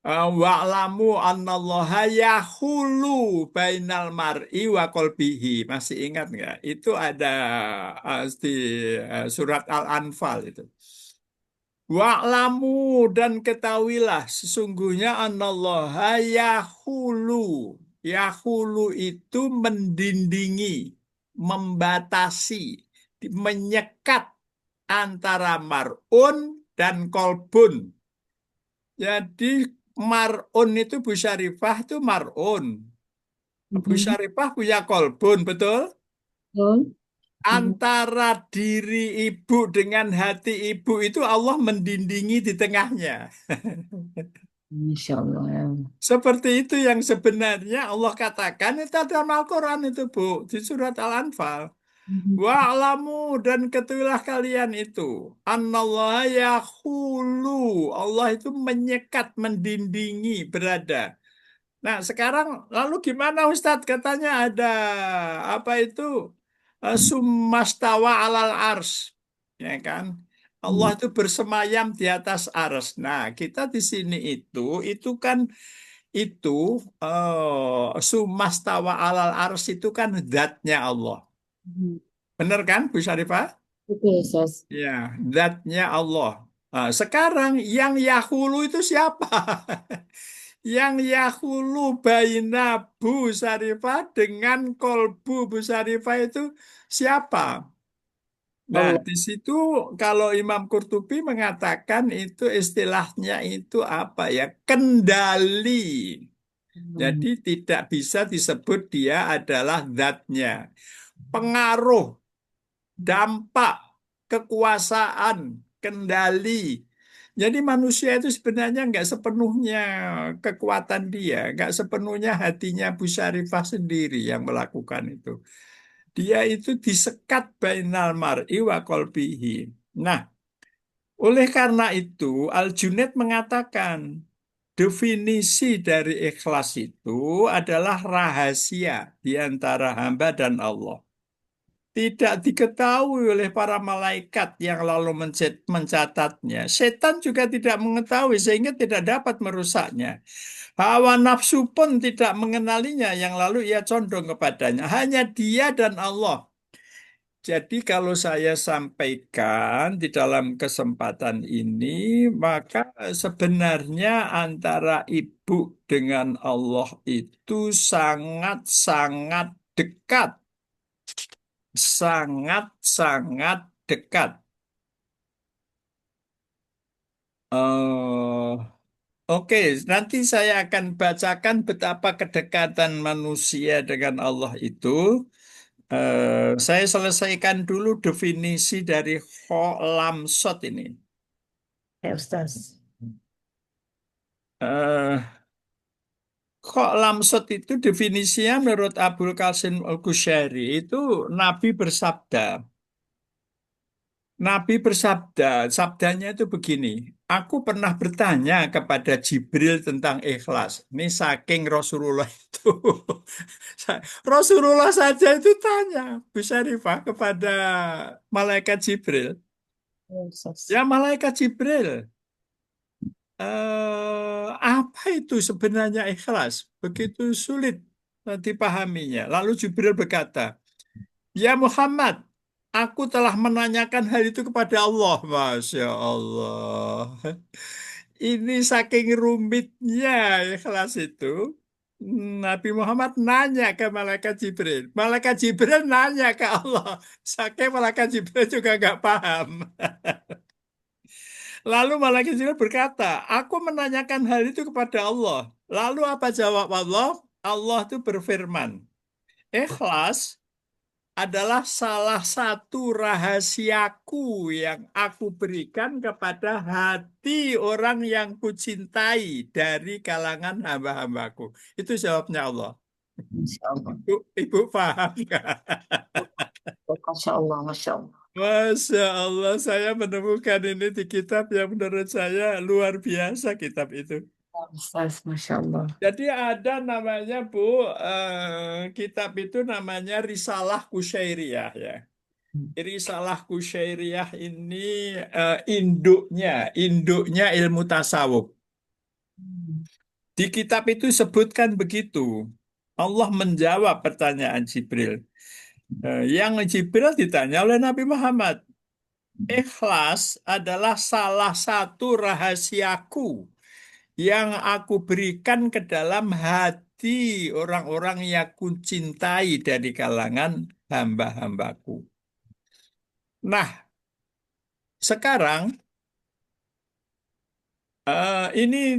Wa'lamu annallaha yahulu bainal mar'i wa qalbihi. Masih ingat nggak? Itu ada di surat Al-Anfal itu. Wa'lamu dan ketahuilah sesungguhnya annallaha yahulu. Yahulu itu mendindingi, membatasi, menyekat antara mar'un dan kolbun. Jadi mar'un itu Bu Syarifah itu mar'un. Bu Mhm. Syarifah punya kolbun, betul? Betul. Antara diri ibu dengan hati ibu itu Allah mendindingi di tengahnya. Masya Allah. Ya. Seperti itu yang sebenarnya Allah katakan itu dalam Al-Quran itu Bu, di surat Al-Anfal. Mhm. Wa'lamu dan ketahuilah kalian itu. Annallaha yahulu. Allah itu menyekat, mendindingi, berada. Nah, sekarang lalu gimana Ustadz? Katanya ada apa itu? Summastawa alal ars. Ya kan? Allah itu bersemayam di atas ars. Nah, kita di sini itu kan itu summastawa alal ars itu kan zatnya Allah. Mhm. Benar kan, Bu Syarifah? Betul, Ustaz. Ya, zatnya Allah. Nah, sekarang yang yahulu itu siapa? Yang yahulu baina Bu Syarifah dengan kolbu Bu Syarifah itu siapa? Nah, Allah. di situ kalau Imam Qurtubi mengatakan itu istilahnya itu apa ya? Kendali. Mhm. Jadi tidak bisa disebut dia adalah zatnya. Pengaruh, dampak, kekuasaan, kendali. Jadi manusia itu sebenarnya nggak sepenuhnya kekuatan dia, nggak sepenuhnya hatinya Bu Syarifah sendiri yang melakukan itu. Dia itu disekat bainal mar'i wa qalbihi. Nah, oleh karena itu Al-Junaid mengatakan definisi dari ikhlas itu adalah rahasia di antara hamba dan Allah. Tidak diketahui oleh para malaikat yang lalu mencatatnya. Setan juga tidak mengetahui sehingga tidak dapat merusaknya. Hawa nafsu pun tidak mengenalinya yang lalu ia condong kepadanya. Hanya dia dan Allah. Jadi kalau saya sampaikan di dalam kesempatan ini, maka sebenarnya antara ibu dengan Allah itu sangat-sangat dekat. Sangat-sangat dekat. Eh, oke, nanti saya akan bacakan betapa kedekatan manusia dengan Allah itu. Saya selesaikan dulu definisi dari Lamsot ini. Ya, Ustaz. Eh, Lamsot itu definisinya menurut Abul Qasim Al-Qusyari itu Nabi bersabda. Nabi bersabda, sabdanya itu begini, aku pernah bertanya kepada Jibril tentang ikhlas. Ini saking Rasulullah itu. Rasulullah saja itu tanya, Bu Syarifah kepada malaikat Jibril. Ya, Ustaz. Ya malaikat Jibril, apa itu sebenarnya ikhlas? Begitu sulit dipahaminya. Lalu Jibril berkata, ya Muhammad, aku telah menanyakan hal itu kepada Allah. Masya Allah. Ini saking rumitnya ikhlas itu. Nabi Muhammad nanya ke malaikat Jibril. Malaikat Jibril nanya ke Allah. Saking malaikat Jibril juga nggak paham. Lalu malaikat Jibril berkata, aku menanyakan hal itu kepada Allah. Lalu apa jawab Allah? Allah itu berfirman, ikhlas adalah salah satu rahasiaku yang aku berikan kepada hati orang yang kucintai dari kalangan hamba-hambaku. Itu jawabnya Allah. Masya Allah. Ibu paham nggak? Masya Allah. Masya Allah. Masya Allah, saya menemukan ini di kitab yang menurut saya luar biasa kitab itu. Ya, Ustaz. Masya Allah. Jadi ada namanya Bu, kitab itu namanya Risalah Kusyairiyah ya. Risalah Kusyairiyah ini induknya ilmu tasawuf. Di kitab itu sebutkan begitu. Allah menjawab pertanyaan Jibril. Yang Jibril ditanya oleh Nabi Muhammad. Ikhlas adalah salah satu rahasiaku yang aku berikan ke dalam hati orang-orang yang kucintai dari kalangan hamba-hambaku. Nah, Sekarang ini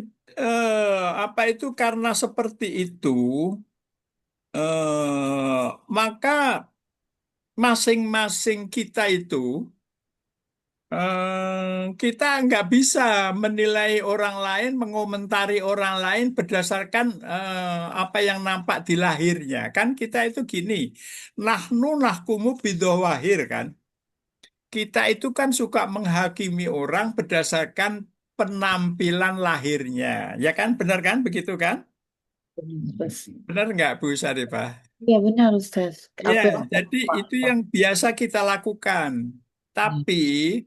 apa itu karena seperti itu, maka masing-masing kita itu kita nggak bisa menilai orang lain, mengomentari orang lain berdasarkan apa yang nampak di lahirnya. Kan kita itu gini, nahnu nahkumu bidhawahir kan. Kita itu kan suka menghakimi orang berdasarkan penampilan lahirnya. Ya kan, benar kan? Begitu kan? Ustaz. Benar nggak Bu Sarifah? Ya benar Ustaz. Ya, Apa yang jadi itu yang biasa kita lakukan. Tapi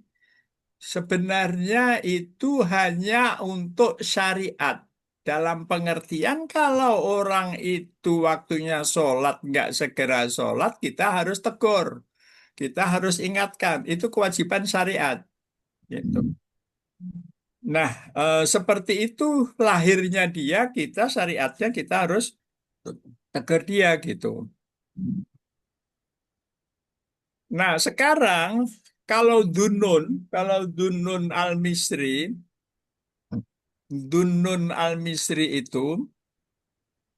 sebenarnya itu hanya untuk syariat. Dalam pengertian kalau orang itu waktunya sholat, nggak segera sholat, kita harus tegur. Kita harus ingatkan. Itu kewajiban syariat. Gitu. Nah, seperti itu lahirnya dia, kita syariatnya kita harus tegur dia gitu. Nah, sekarang kalau Dunun al-Misri, Dunun al-Misri itu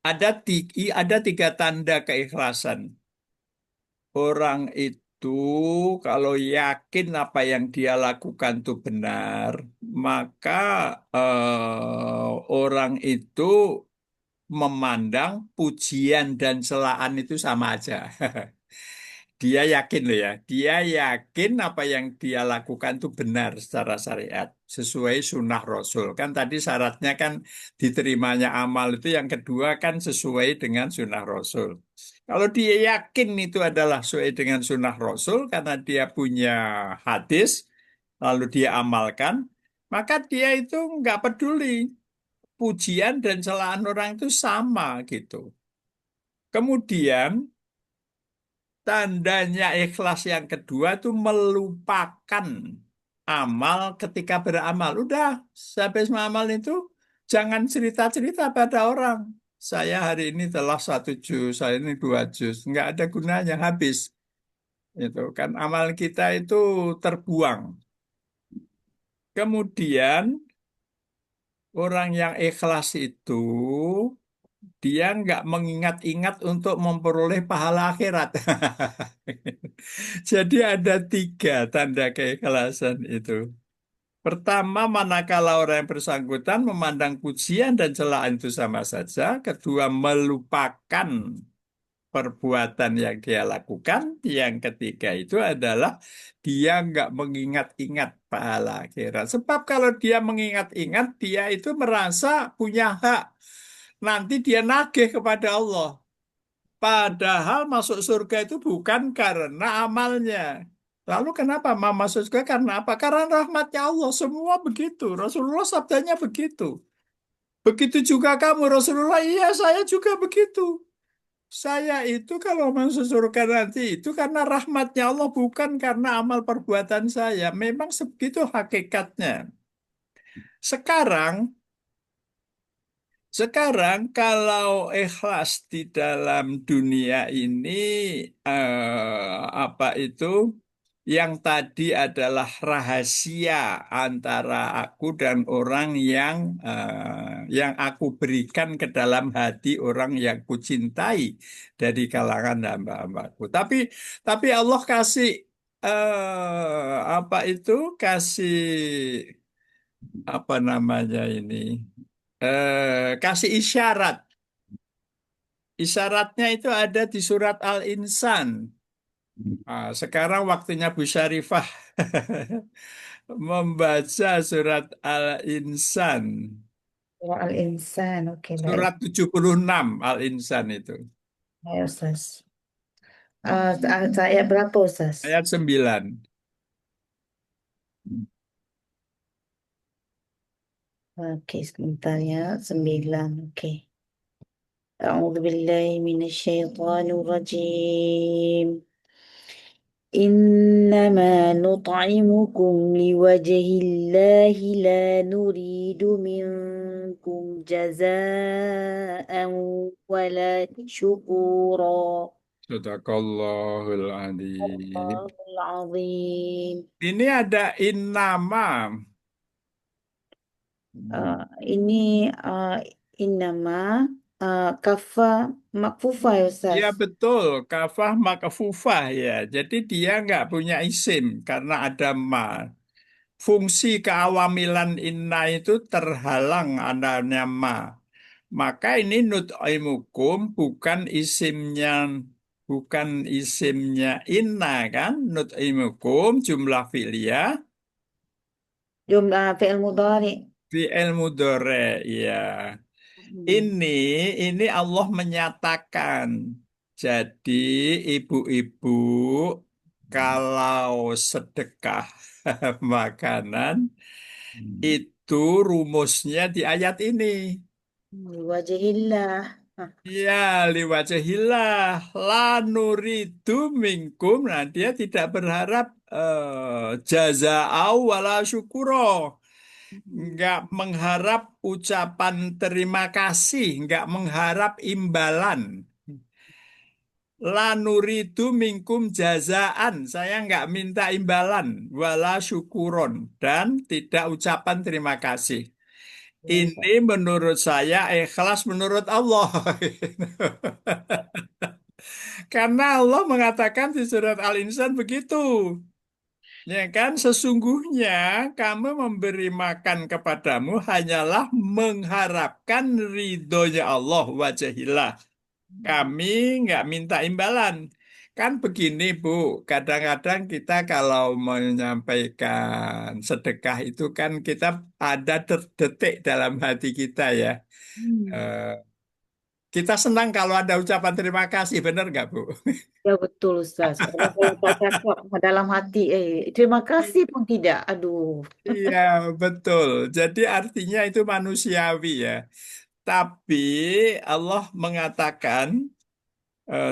ada tiga tanda keikhlasan. Orang itu kalau yakin apa yang dia lakukan itu benar, maka orang itu memandang pujian dan celaan itu sama aja. Dia yakin loh ya, dia yakin apa yang dia lakukan itu benar secara syariat, sesuai sunnah Rasul. Kan tadi syaratnya kan diterimanya amal itu yang kedua kan sesuai dengan sunnah Rasul. Kalau dia yakin itu adalah sesuai dengan sunnah Rasul karena dia punya hadis, lalu dia amalkan, maka dia itu nggak peduli. Pujian dan celaan orang itu sama gitu. Kemudian tandanya ikhlas yang kedua itu melupakan amal ketika beramal. Udah, habis amal itu jangan cerita-cerita pada orang. Saya hari ini telah 1 juz, saya ini 2 juz. Nggak ada gunanya, habis. Itu kan amal kita itu terbuang. Kemudian orang yang ikhlas itu dia nggak mengingat-ingat untuk memperoleh pahala akhirat. Jadi ada tiga tanda keikhlasan itu. Pertama, manakala orang yang bersangkutan memandang pujian dan celaan itu sama saja. Kedua, melupakan perbuatan yang dia lakukan. Yang ketiga itu adalah dia nggak mengingat-ingat pahala akhirat. Sebab kalau dia mengingat-ingat, dia itu merasa punya hak. Nanti dia nagih kepada Allah. Padahal masuk surga itu bukan karena amalnya. Lalu kenapa mau masuk surga? Karena apa? Karena rahmatnya Allah. Semua begitu. Rasulullah sabdanya begitu. Begitu juga kamu Rasulullah. Iya, saya juga begitu. Saya itu kalau masuk surga nanti itu karena rahmatnya Allah, bukan karena amal perbuatan saya. Memang sebegitu hakikatnya. Sekarang Sekarang kalau ikhlas di dalam dunia ini apa itu yang tadi adalah rahasia antara aku dan orang yang aku berikan ke dalam hati orang yang kucintai dari kalangan hamba-hambaku. Tapi Allah kasih apa itu kasih apa namanya ini kasih isyarat. Isyaratnya itu ada di surat Al-Insan. Nah, sekarang waktunya Bu Syarifah membaca surat Al-Insan. Surah Al-Insan. Oke, baik. Surat 76 Al-Insan itu. Baik, Ustaz. Ayat berapa Ustaz? Ayat 9. Oke, sebentar ya. 9. Oke. أعوذ بالله من الشيطان الرجيم إنما نطعمكم لوجه الله لا نريد منكم جزاء ولا شكورا Sadaqallahul adzim. Allahul azim. Ini ada innama. Ini innama kafa makfufa ya Ustaz. Ya betul, kafah makfufah ya. Jadi dia nggak punya isim karena ada ma. Fungsi keawamilan inna itu terhalang adanya ma. Maka ini nut'imukum bukan isimnya inna kan? Nut'imukum jumlah fi'liyah Jumlah fi'il mudhari. fi'il mudhari ya. Ini Allah menyatakan. Jadi ibu-ibu kalau sedekah makanan itu rumusnya di ayat ini. Wajahillah. Ya, liwajahillah la nuridu minkum. Nah, dia tidak berharap jaza'au wala syukuro. Nggak mengharap ucapan terima kasih, nggak mengharap imbalan. La nuridu minkum jazaan. Saya nggak minta imbalan. Wala syukuron. Dan tidak ucapan terima kasih. Ini menurut saya ikhlas menurut Allah. Karena Allah mengatakan di surat Al-Insan begitu. Ya kan, sesungguhnya kamu memberi makan kepadamu hanyalah mengharapkan ridhonya Allah wajahillah. Kami nggak minta imbalan. Kan begini, Bu. Kadang-kadang kita kalau menyampaikan sedekah itu kan kita ada detik dalam hati kita ya. Eh, kita senang kalau ada ucapan terima kasih, benar nggak, Bu? Ya betul Ustaz. Kalau saya tak cakap dalam hati, terima kasih pun tidak. Aduh. Iya, betul. Jadi artinya itu manusiawi ya. Tapi Allah mengatakan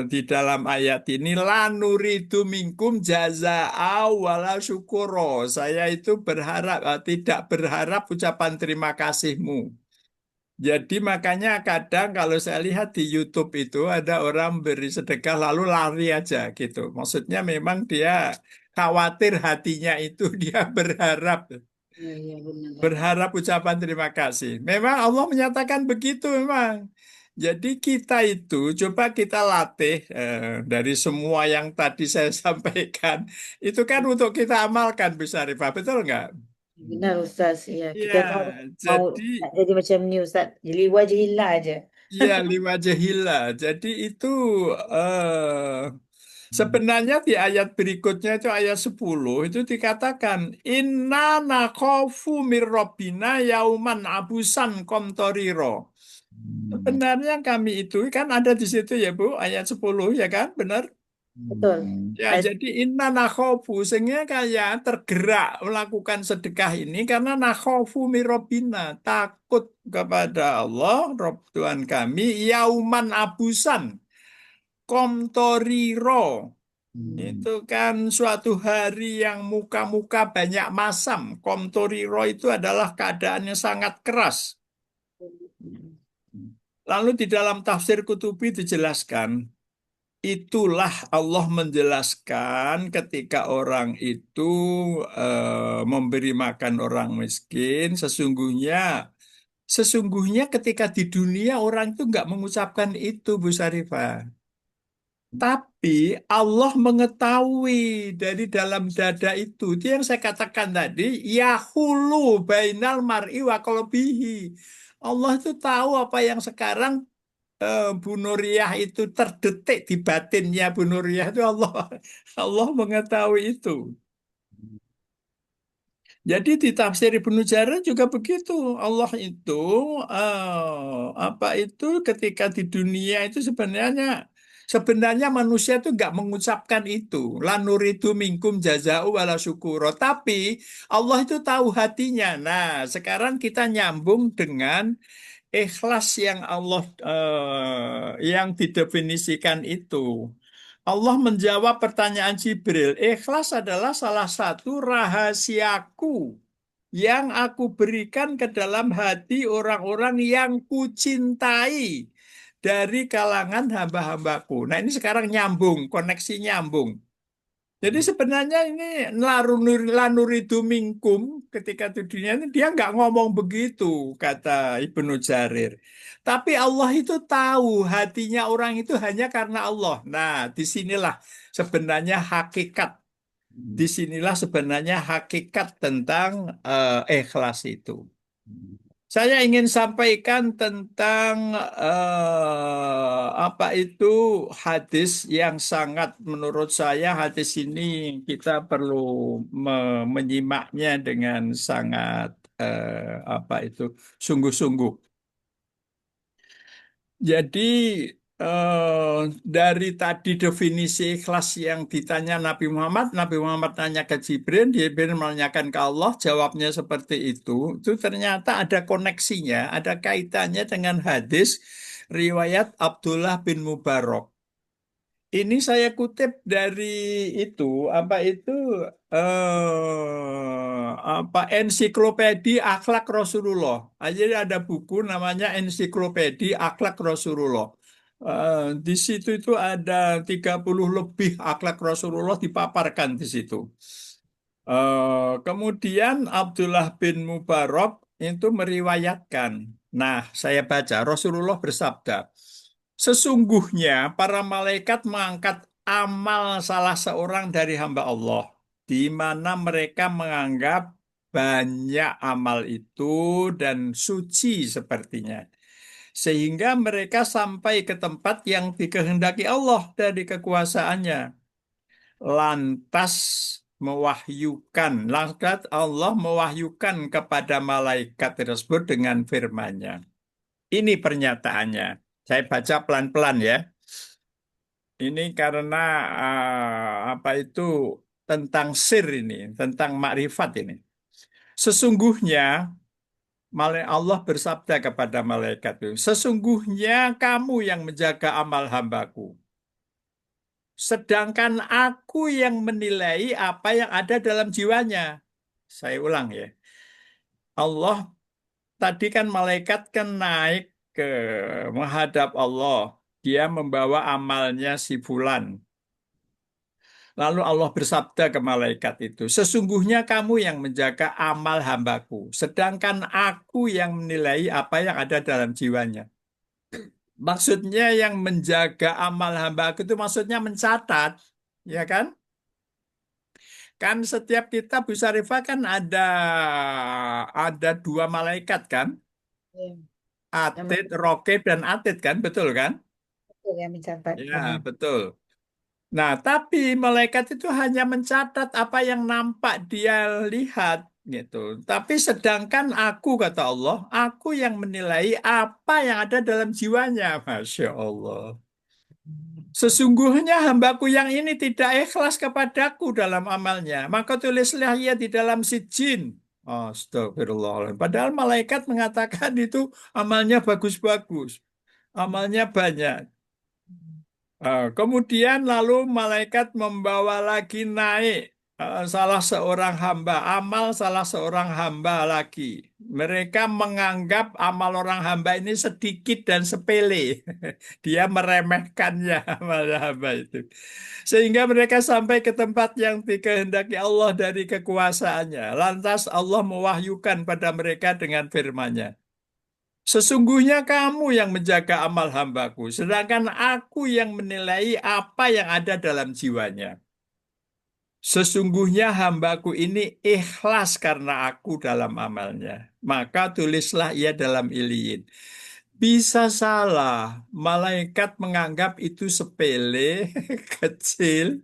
di dalam ayat ini la nuridu minkum jazaa'a wala syukuro. Saya itu tidak berharap ucapan terima kasihmu. Jadi makanya kadang kalau saya lihat di YouTube itu ada orang beri sedekah lalu lari aja gitu. Maksudnya memang dia khawatir hatinya itu dia berharap Ya, benar. berharap ucapan terima kasih. Memang Allah menyatakan begitu memang. Jadi kita itu coba kita latih dari semua yang tadi saya sampaikan. Itu kan untuk kita amalkan, Bu Syarifah. Betul nggak? Benar Ustaz. Ya, kita Ya, mau jadi nak jadi macam ni Ustaz. Jadi wajahillah aja. ya liwajahillah. Jadi itu sebenarnya di ayat berikutnya itu ayat 10 itu dikatakan inna nakhofu mir rabbina yauman abusan komtoriro. Sebenarnya kami itu kan ada di situ ya Bu, ayat 10 ya kan, benar? Betul. Ya, jadi inna nakhofu sehingga kayak tergerak melakukan sedekah ini karena nakhofu mirobina, takut kepada Allah, Rob Tuhan kami, yauman abusan, komtoriro. Itu kan suatu hari yang muka-muka banyak masam. Komtoriro itu adalah keadaannya sangat keras. Lalu di dalam tafsir Kutubi dijelaskan, itulah Allah menjelaskan ketika orang itu memberi makan orang miskin, sesungguhnya ketika di dunia orang itu nggak mengucapkan itu, Bu Syarifah. Tapi Allah mengetahui dari dalam dada itu. Itu yang saya katakan tadi, yahulu bainal mar'i wa qalbihi. Allah itu tahu apa yang sekarang Bu Nuriyah itu terdetik di batinnya Bu Nuriyah itu Allah mengetahui itu. Jadi di tafsir Ibnu Jarir juga begitu. Allah itu apa itu ketika di dunia itu sebenarnya manusia itu nggak mengucapkan itu. La nuridu minkum jaza'u wala syukuro. Tapi Allah itu tahu hatinya. Nah, sekarang kita nyambung dengan ikhlas yang Allah yang didefinisikan itu. Allah menjawab pertanyaan Jibril. Ikhlas adalah salah satu rahasiaku yang aku berikan ke dalam hati orang-orang yang kucintai. dari kalangan hamba-hambaku. Nah, ini sekarang nyambung, koneksi nyambung. Jadi sebenarnya ini lanuridu minkum ketika itu dunia ini dia nggak ngomong begitu kata Ibnu Jarir. Tapi Allah itu tahu hatinya orang itu hanya karena Allah. Nah, disinilah sebenarnya hakikat. Disinilah sebenarnya hakikat tentang ikhlas itu. Saya ingin sampaikan tentang apa itu hadis yang sangat menurut saya hadis ini kita perlu menyimaknya dengan sangat apa itu sungguh-sungguh. Jadi dari tadi definisi ikhlas yang ditanya Nabi Muhammad tanya ke Jibril, Jibril menanyakan ke Allah, jawabnya seperti itu ternyata ada koneksinya, ada kaitannya dengan hadis riwayat Abdullah bin Mubarak. Ini saya kutip dari itu, apa itu apa ensiklopedia akhlak Rasulullah. Jadi ada buku namanya Ensiklopedia Akhlak Rasulullah. Di situ itu ada 30 lebih akhlak Rasulullah dipaparkan di situ. Kemudian Abdullah bin Mubarak itu meriwayatkan. Nah, saya baca Rasulullah bersabda, sesungguhnya para malaikat mengangkat amal salah seorang dari hamba Allah, di mana mereka menganggap banyak amal itu dan suci sepertinya. Sehingga mereka sampai ke tempat yang dikehendaki Allah dari kekuasaannya. Lantas Allah mewahyukan kepada malaikat tersebut dengan firman-Nya. Ini pernyataannya. Saya baca pelan-pelan ya. Ini karena apa itu tentang sir ini, tentang makrifat ini. Sesungguhnya Allah bersabda kepada malaikat itu, sesungguhnya kamu yang menjaga amal hambaku. Sedangkan aku yang menilai apa yang ada dalam jiwanya. Saya ulang ya. Allah tadi kan malaikat kan naik ke menghadap Allah. Dia membawa amalnya si fulan. Lalu Allah bersabda ke malaikat itu, sesungguhnya kamu yang menjaga amal hambaku, sedangkan aku yang menilai apa yang ada dalam jiwanya. Maksudnya yang menjaga amal hambaku itu maksudnya mencatat, ya kan? Kan setiap kitab Bu Syarifah kan ada dua malaikat kan? Ya, Atid, Rokib, dan Atid kan? Betul kan? betul yang mencatat. Ya, betul. Nah, tapi malaikat itu hanya mencatat apa yang nampak dia lihat gitu. Tapi sedangkan aku, kata Allah, aku yang menilai apa yang ada dalam jiwanya. Masya Allah. Sesungguhnya hambaku yang ini tidak ikhlas kepadaku dalam amalnya. Maka tulislah ia di dalam sijin. Astagfirullahaladzim. Padahal malaikat mengatakan itu amalnya bagus-bagus. Amalnya banyak. Kemudian lalu malaikat membawa lagi naik salah seorang hamba, amal salah seorang hamba lagi. Mereka menganggap amal orang hamba ini sedikit dan sepele. Dia meremehkannya amal hamba itu. Sehingga mereka sampai ke tempat yang dikehendaki Allah dari kekuasaannya. Lantas Allah mewahyukan pada mereka dengan firman-Nya. Sesungguhnya kamu yang menjaga amal hambaku, sedangkan aku yang menilai apa yang ada dalam jiwanya. Sesungguhnya hambaku ini ikhlas karena aku dalam amalnya. Maka tulislah ia dalam iliyin. Bisa salah, malaikat menganggap itu sepele, kecil,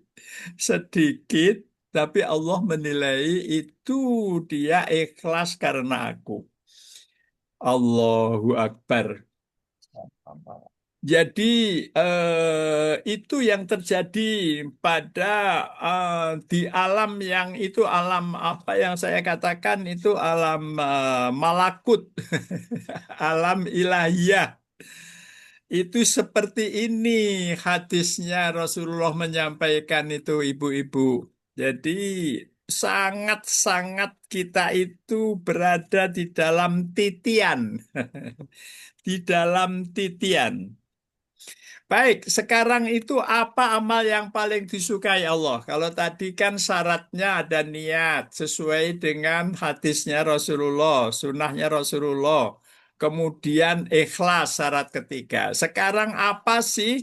sedikit, tapi Allah menilai itu dia ikhlas karena aku. Allahu Akbar. Jadi itu yang terjadi pada di alam yang itu alam apa yang saya katakan itu alam malakut, alam ilahiyah. Itu seperti ini hadisnya Rasulullah menyampaikan itu ibu-ibu. Jadi sangat-sangat kita itu berada di dalam titian. Di dalam titian. Baik, sekarang itu apa amal yang paling disukai Allah? Kalau tadi kan syaratnya ada niat sesuai dengan hadisnya Rasulullah, sunnahnya Rasulullah. Kemudian ikhlas syarat ketiga. Sekarang apa sih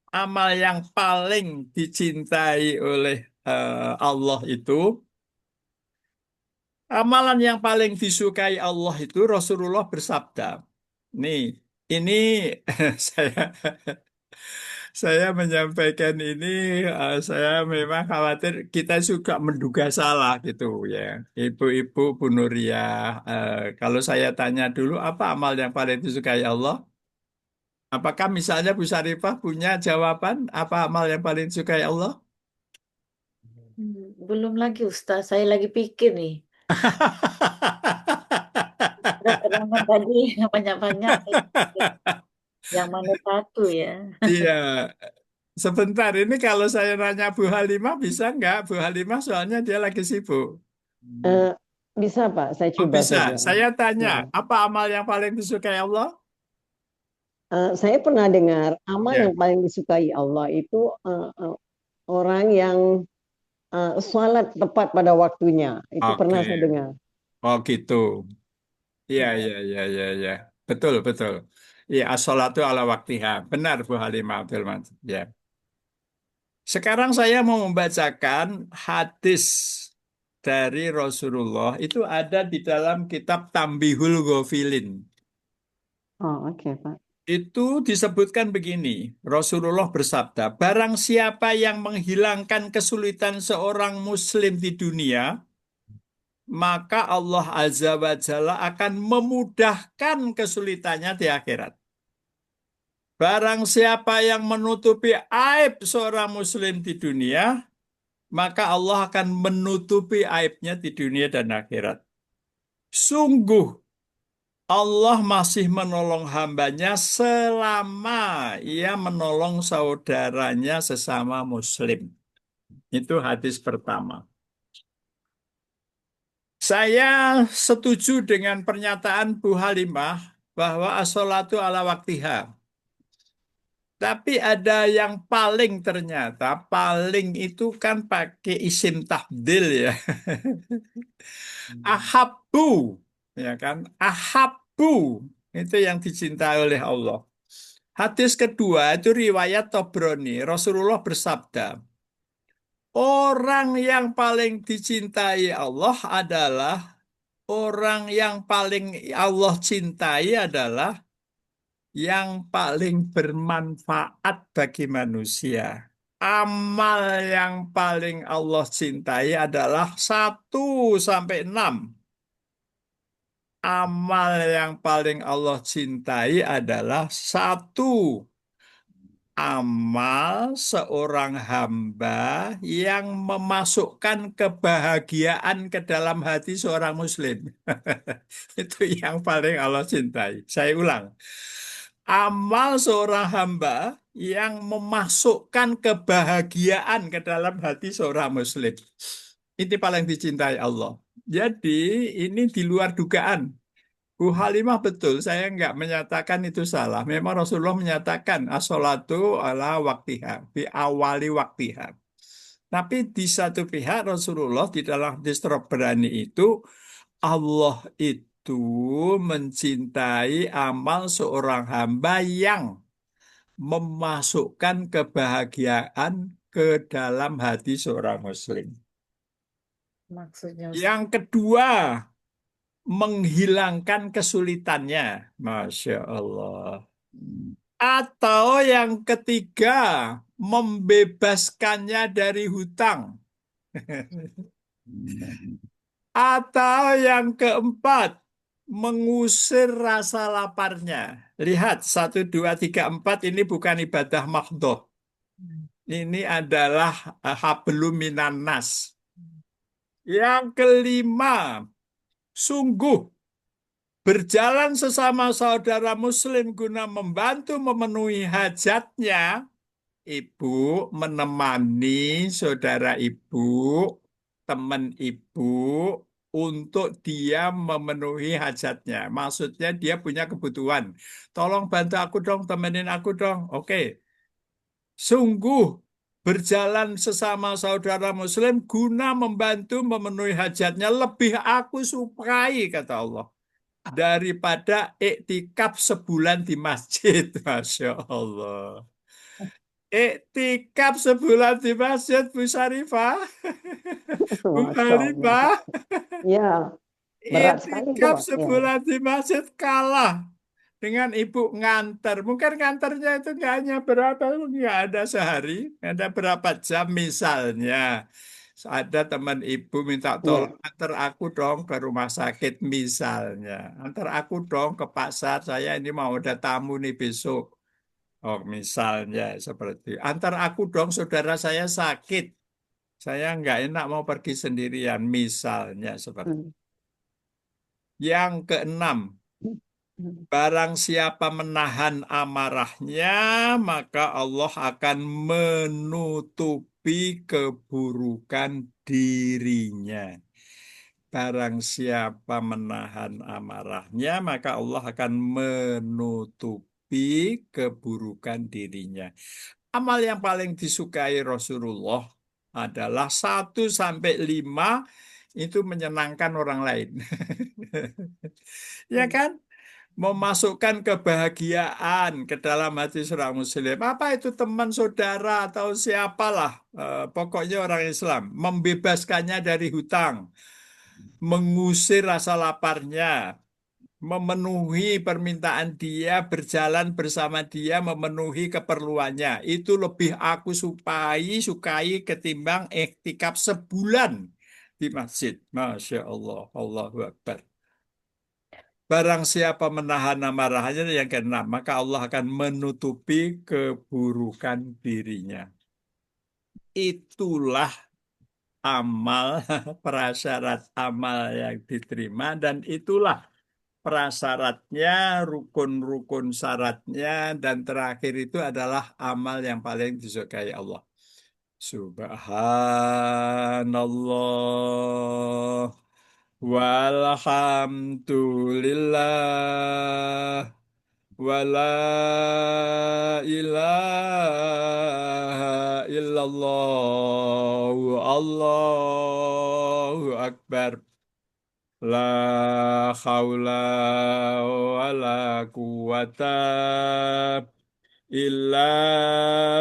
amal yang paling dicintai oleh Allah itu? Amalan yang paling disukai Allah itu Rasulullah bersabda. Nih, ini saya saya menyampaikan ini, saya memang khawatir kita juga menduga salah gitu ya. Ibu-ibu Bu Nuria, kalau saya tanya dulu apa amal yang paling disukai Allah? Apakah misalnya Bu Syarifah punya jawaban apa amal yang paling disukai Allah? Belum lagi Ustaz, saya lagi pikir nih. Udah terangkan tadi banyak-banyak. Saya pikir, yang mana satu ya? Iya, sebentar ini kalau saya nanya Bu Halimah bisa nggak? Bu Halimah soalnya dia lagi sibuk. Eh, bisa Pak, saya Oh coba bisa, saja. saya tanya, Ya. apa amal yang paling disukai Allah? Saya pernah dengar amal Ya, yang paling disukai Allah itu orang yang sholat tepat pada waktunya. Itu pernah saya oke. dengar. Oh gitu. Iya, Ya. iya, iya, iya, iya. Betul, betul. Iya, as-sholatu ala waktiha. Benar, Bu Halimah Abdul Majid. Ya. Sekarang saya mau membacakan hadis dari Rasulullah. Itu ada di dalam kitab Tambihul Ghafilin. Oh, oke Pak. Itu disebutkan begini, Rasulullah bersabda, barang siapa yang menghilangkan kesulitan seorang muslim di dunia, maka Allah Azza wa Jalla akan memudahkan kesulitannya di akhirat. Barang siapa yang menutupi aib seorang muslim di dunia, maka Allah akan menutupi aibnya di dunia dan akhirat. Sungguh Allah masih menolong hambanya selama ia menolong saudaranya sesama muslim. Itu hadis pertama. Saya setuju dengan pernyataan Bu Halimah bahwa as-sholatu ala waktiha. Tapi ada yang paling ternyata, paling itu kan pakai isim tafdil ya. Ahabbu, ya kan? Ahabbu, itu yang dicintai oleh Allah. Hadis kedua itu riwayat Tobroni. Rasulullah bersabda, orang yang paling dicintai Allah adalah orang yang paling Allah cintai adalah yang paling bermanfaat bagi manusia. Amal yang paling Allah cintai adalah 1 sampai 6. Amal yang paling Allah cintai adalah 1. Amal seorang hamba yang memasukkan kebahagiaan ke dalam hati seorang muslim. Itu yang paling Allah cintai. Saya ulang. Amal seorang hamba yang memasukkan kebahagiaan ke dalam hati seorang muslim. Ini paling dicintai Allah. Jadi ini di luar dugaan. Bu Halimah betul, saya nggak menyatakan itu salah. Memang Rasulullah menyatakan as-sholatu ala waktiha, di awali waktiha. Tapi di satu pihak Rasulullah di dalam hadis Tabrani itu, Allah itu mencintai amal seorang hamba yang memasukkan kebahagiaan ke dalam hati seorang muslim. Maksudnya Ustaz. Yang kedua, menghilangkan kesulitannya. Masya Allah. Atau yang ketiga, membebaskannya dari hutang. Atau yang keempat, mengusir rasa laparnya. Lihat, 1, 2, 3, 4 ini bukan ibadah mahdhah. Ini adalah hablum minan nas. Yang kelima, sungguh berjalan sesama saudara muslim guna membantu memenuhi hajatnya. Ibu menemani saudara ibu, teman ibu, untuk dia memenuhi hajatnya. Maksudnya dia punya kebutuhan. Tolong bantu aku dong, temenin aku dong. Oke. Sungguh berjalan sesama saudara Muslim guna membantu memenuhi hajatnya lebih aku sukai, kata Allah, daripada iktikaf sebulan di masjid. Masya Allah. Iktikaf sebulan di masjid, Bu Syarifah, Bu Masya Allah. Halimah. Ya, berat sekali itu, Iktikaf Pak. Ya. sebulan di masjid kalah dengan ibu nganter. Mungkin nganternya itu nggak hanya berapa, nggak ada sehari, ada berapa jam misalnya. Ada teman ibu minta Ya. tolong antar aku dong ke rumah sakit misalnya. Antar aku dong ke pasar, saya ini mau ada tamu nih besok. Oh, misalnya seperti antar aku dong, saudara saya sakit. Saya nggak enak mau pergi sendirian, misalnya seperti. Hmm. Yang keenam, Hmm. barang siapa menahan amarahnya, maka Allah akan menutupi keburukan dirinya. Barang siapa menahan amarahnya, maka Allah akan menutupi keburukan dirinya. Amal yang paling disukai Rasulullah adalah 1 sampai 5 itu menyenangkan orang lain. Ya kan? Memasukkan kebahagiaan ke dalam hati seorang Muslim. Apa itu teman saudara atau siapalah, pokoknya orang Islam. Membebaskannya dari hutang, mengusir rasa laparnya, memenuhi permintaan dia, berjalan bersama dia, memenuhi keperluannya. Itu lebih aku sukai ketimbang iktikaf sebulan di masjid. Masya Allah, Allahu Akbar. Barang siapa menahan amarahnya, yang keenam, maka Allah akan menutupi keburukan dirinya. Itulah amal, prasyarat amal yang diterima, dan itulah prasyaratnya, rukun-rukun syaratnya, dan terakhir itu adalah amal yang paling disukai Allah. Subhanallah walhamdulillah wala ilaha illallah Allahu Akbar. La haula wa la quwata illa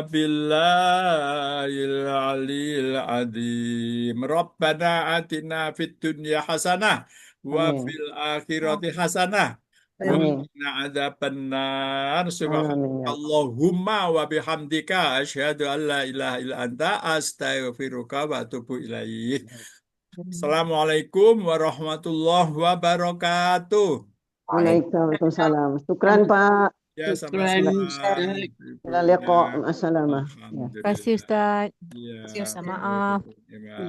billahil aliyil azim. Rabbana atina fid dunya hasanah wa Amin. fil akhirati hasanah wa Amin. qina adzabannar. Amin. Ya. Subhanallahumma wa bihamdika asyhadu an la ilaha illa anta astaghfiruka wa atubu ilaik. Assalamualaikum warahmatullahi wabarakatuh. Waalaikumsalam. Syukran, Pak. Ya, Syukran, sama-sama. Ustaz. Ibu Ila liqa. ya. Assalamah. Ya. Terima kasih Alhamdulillah. Ustaz. Ya. Terima kasih, Ustaz. Maaf. Ya.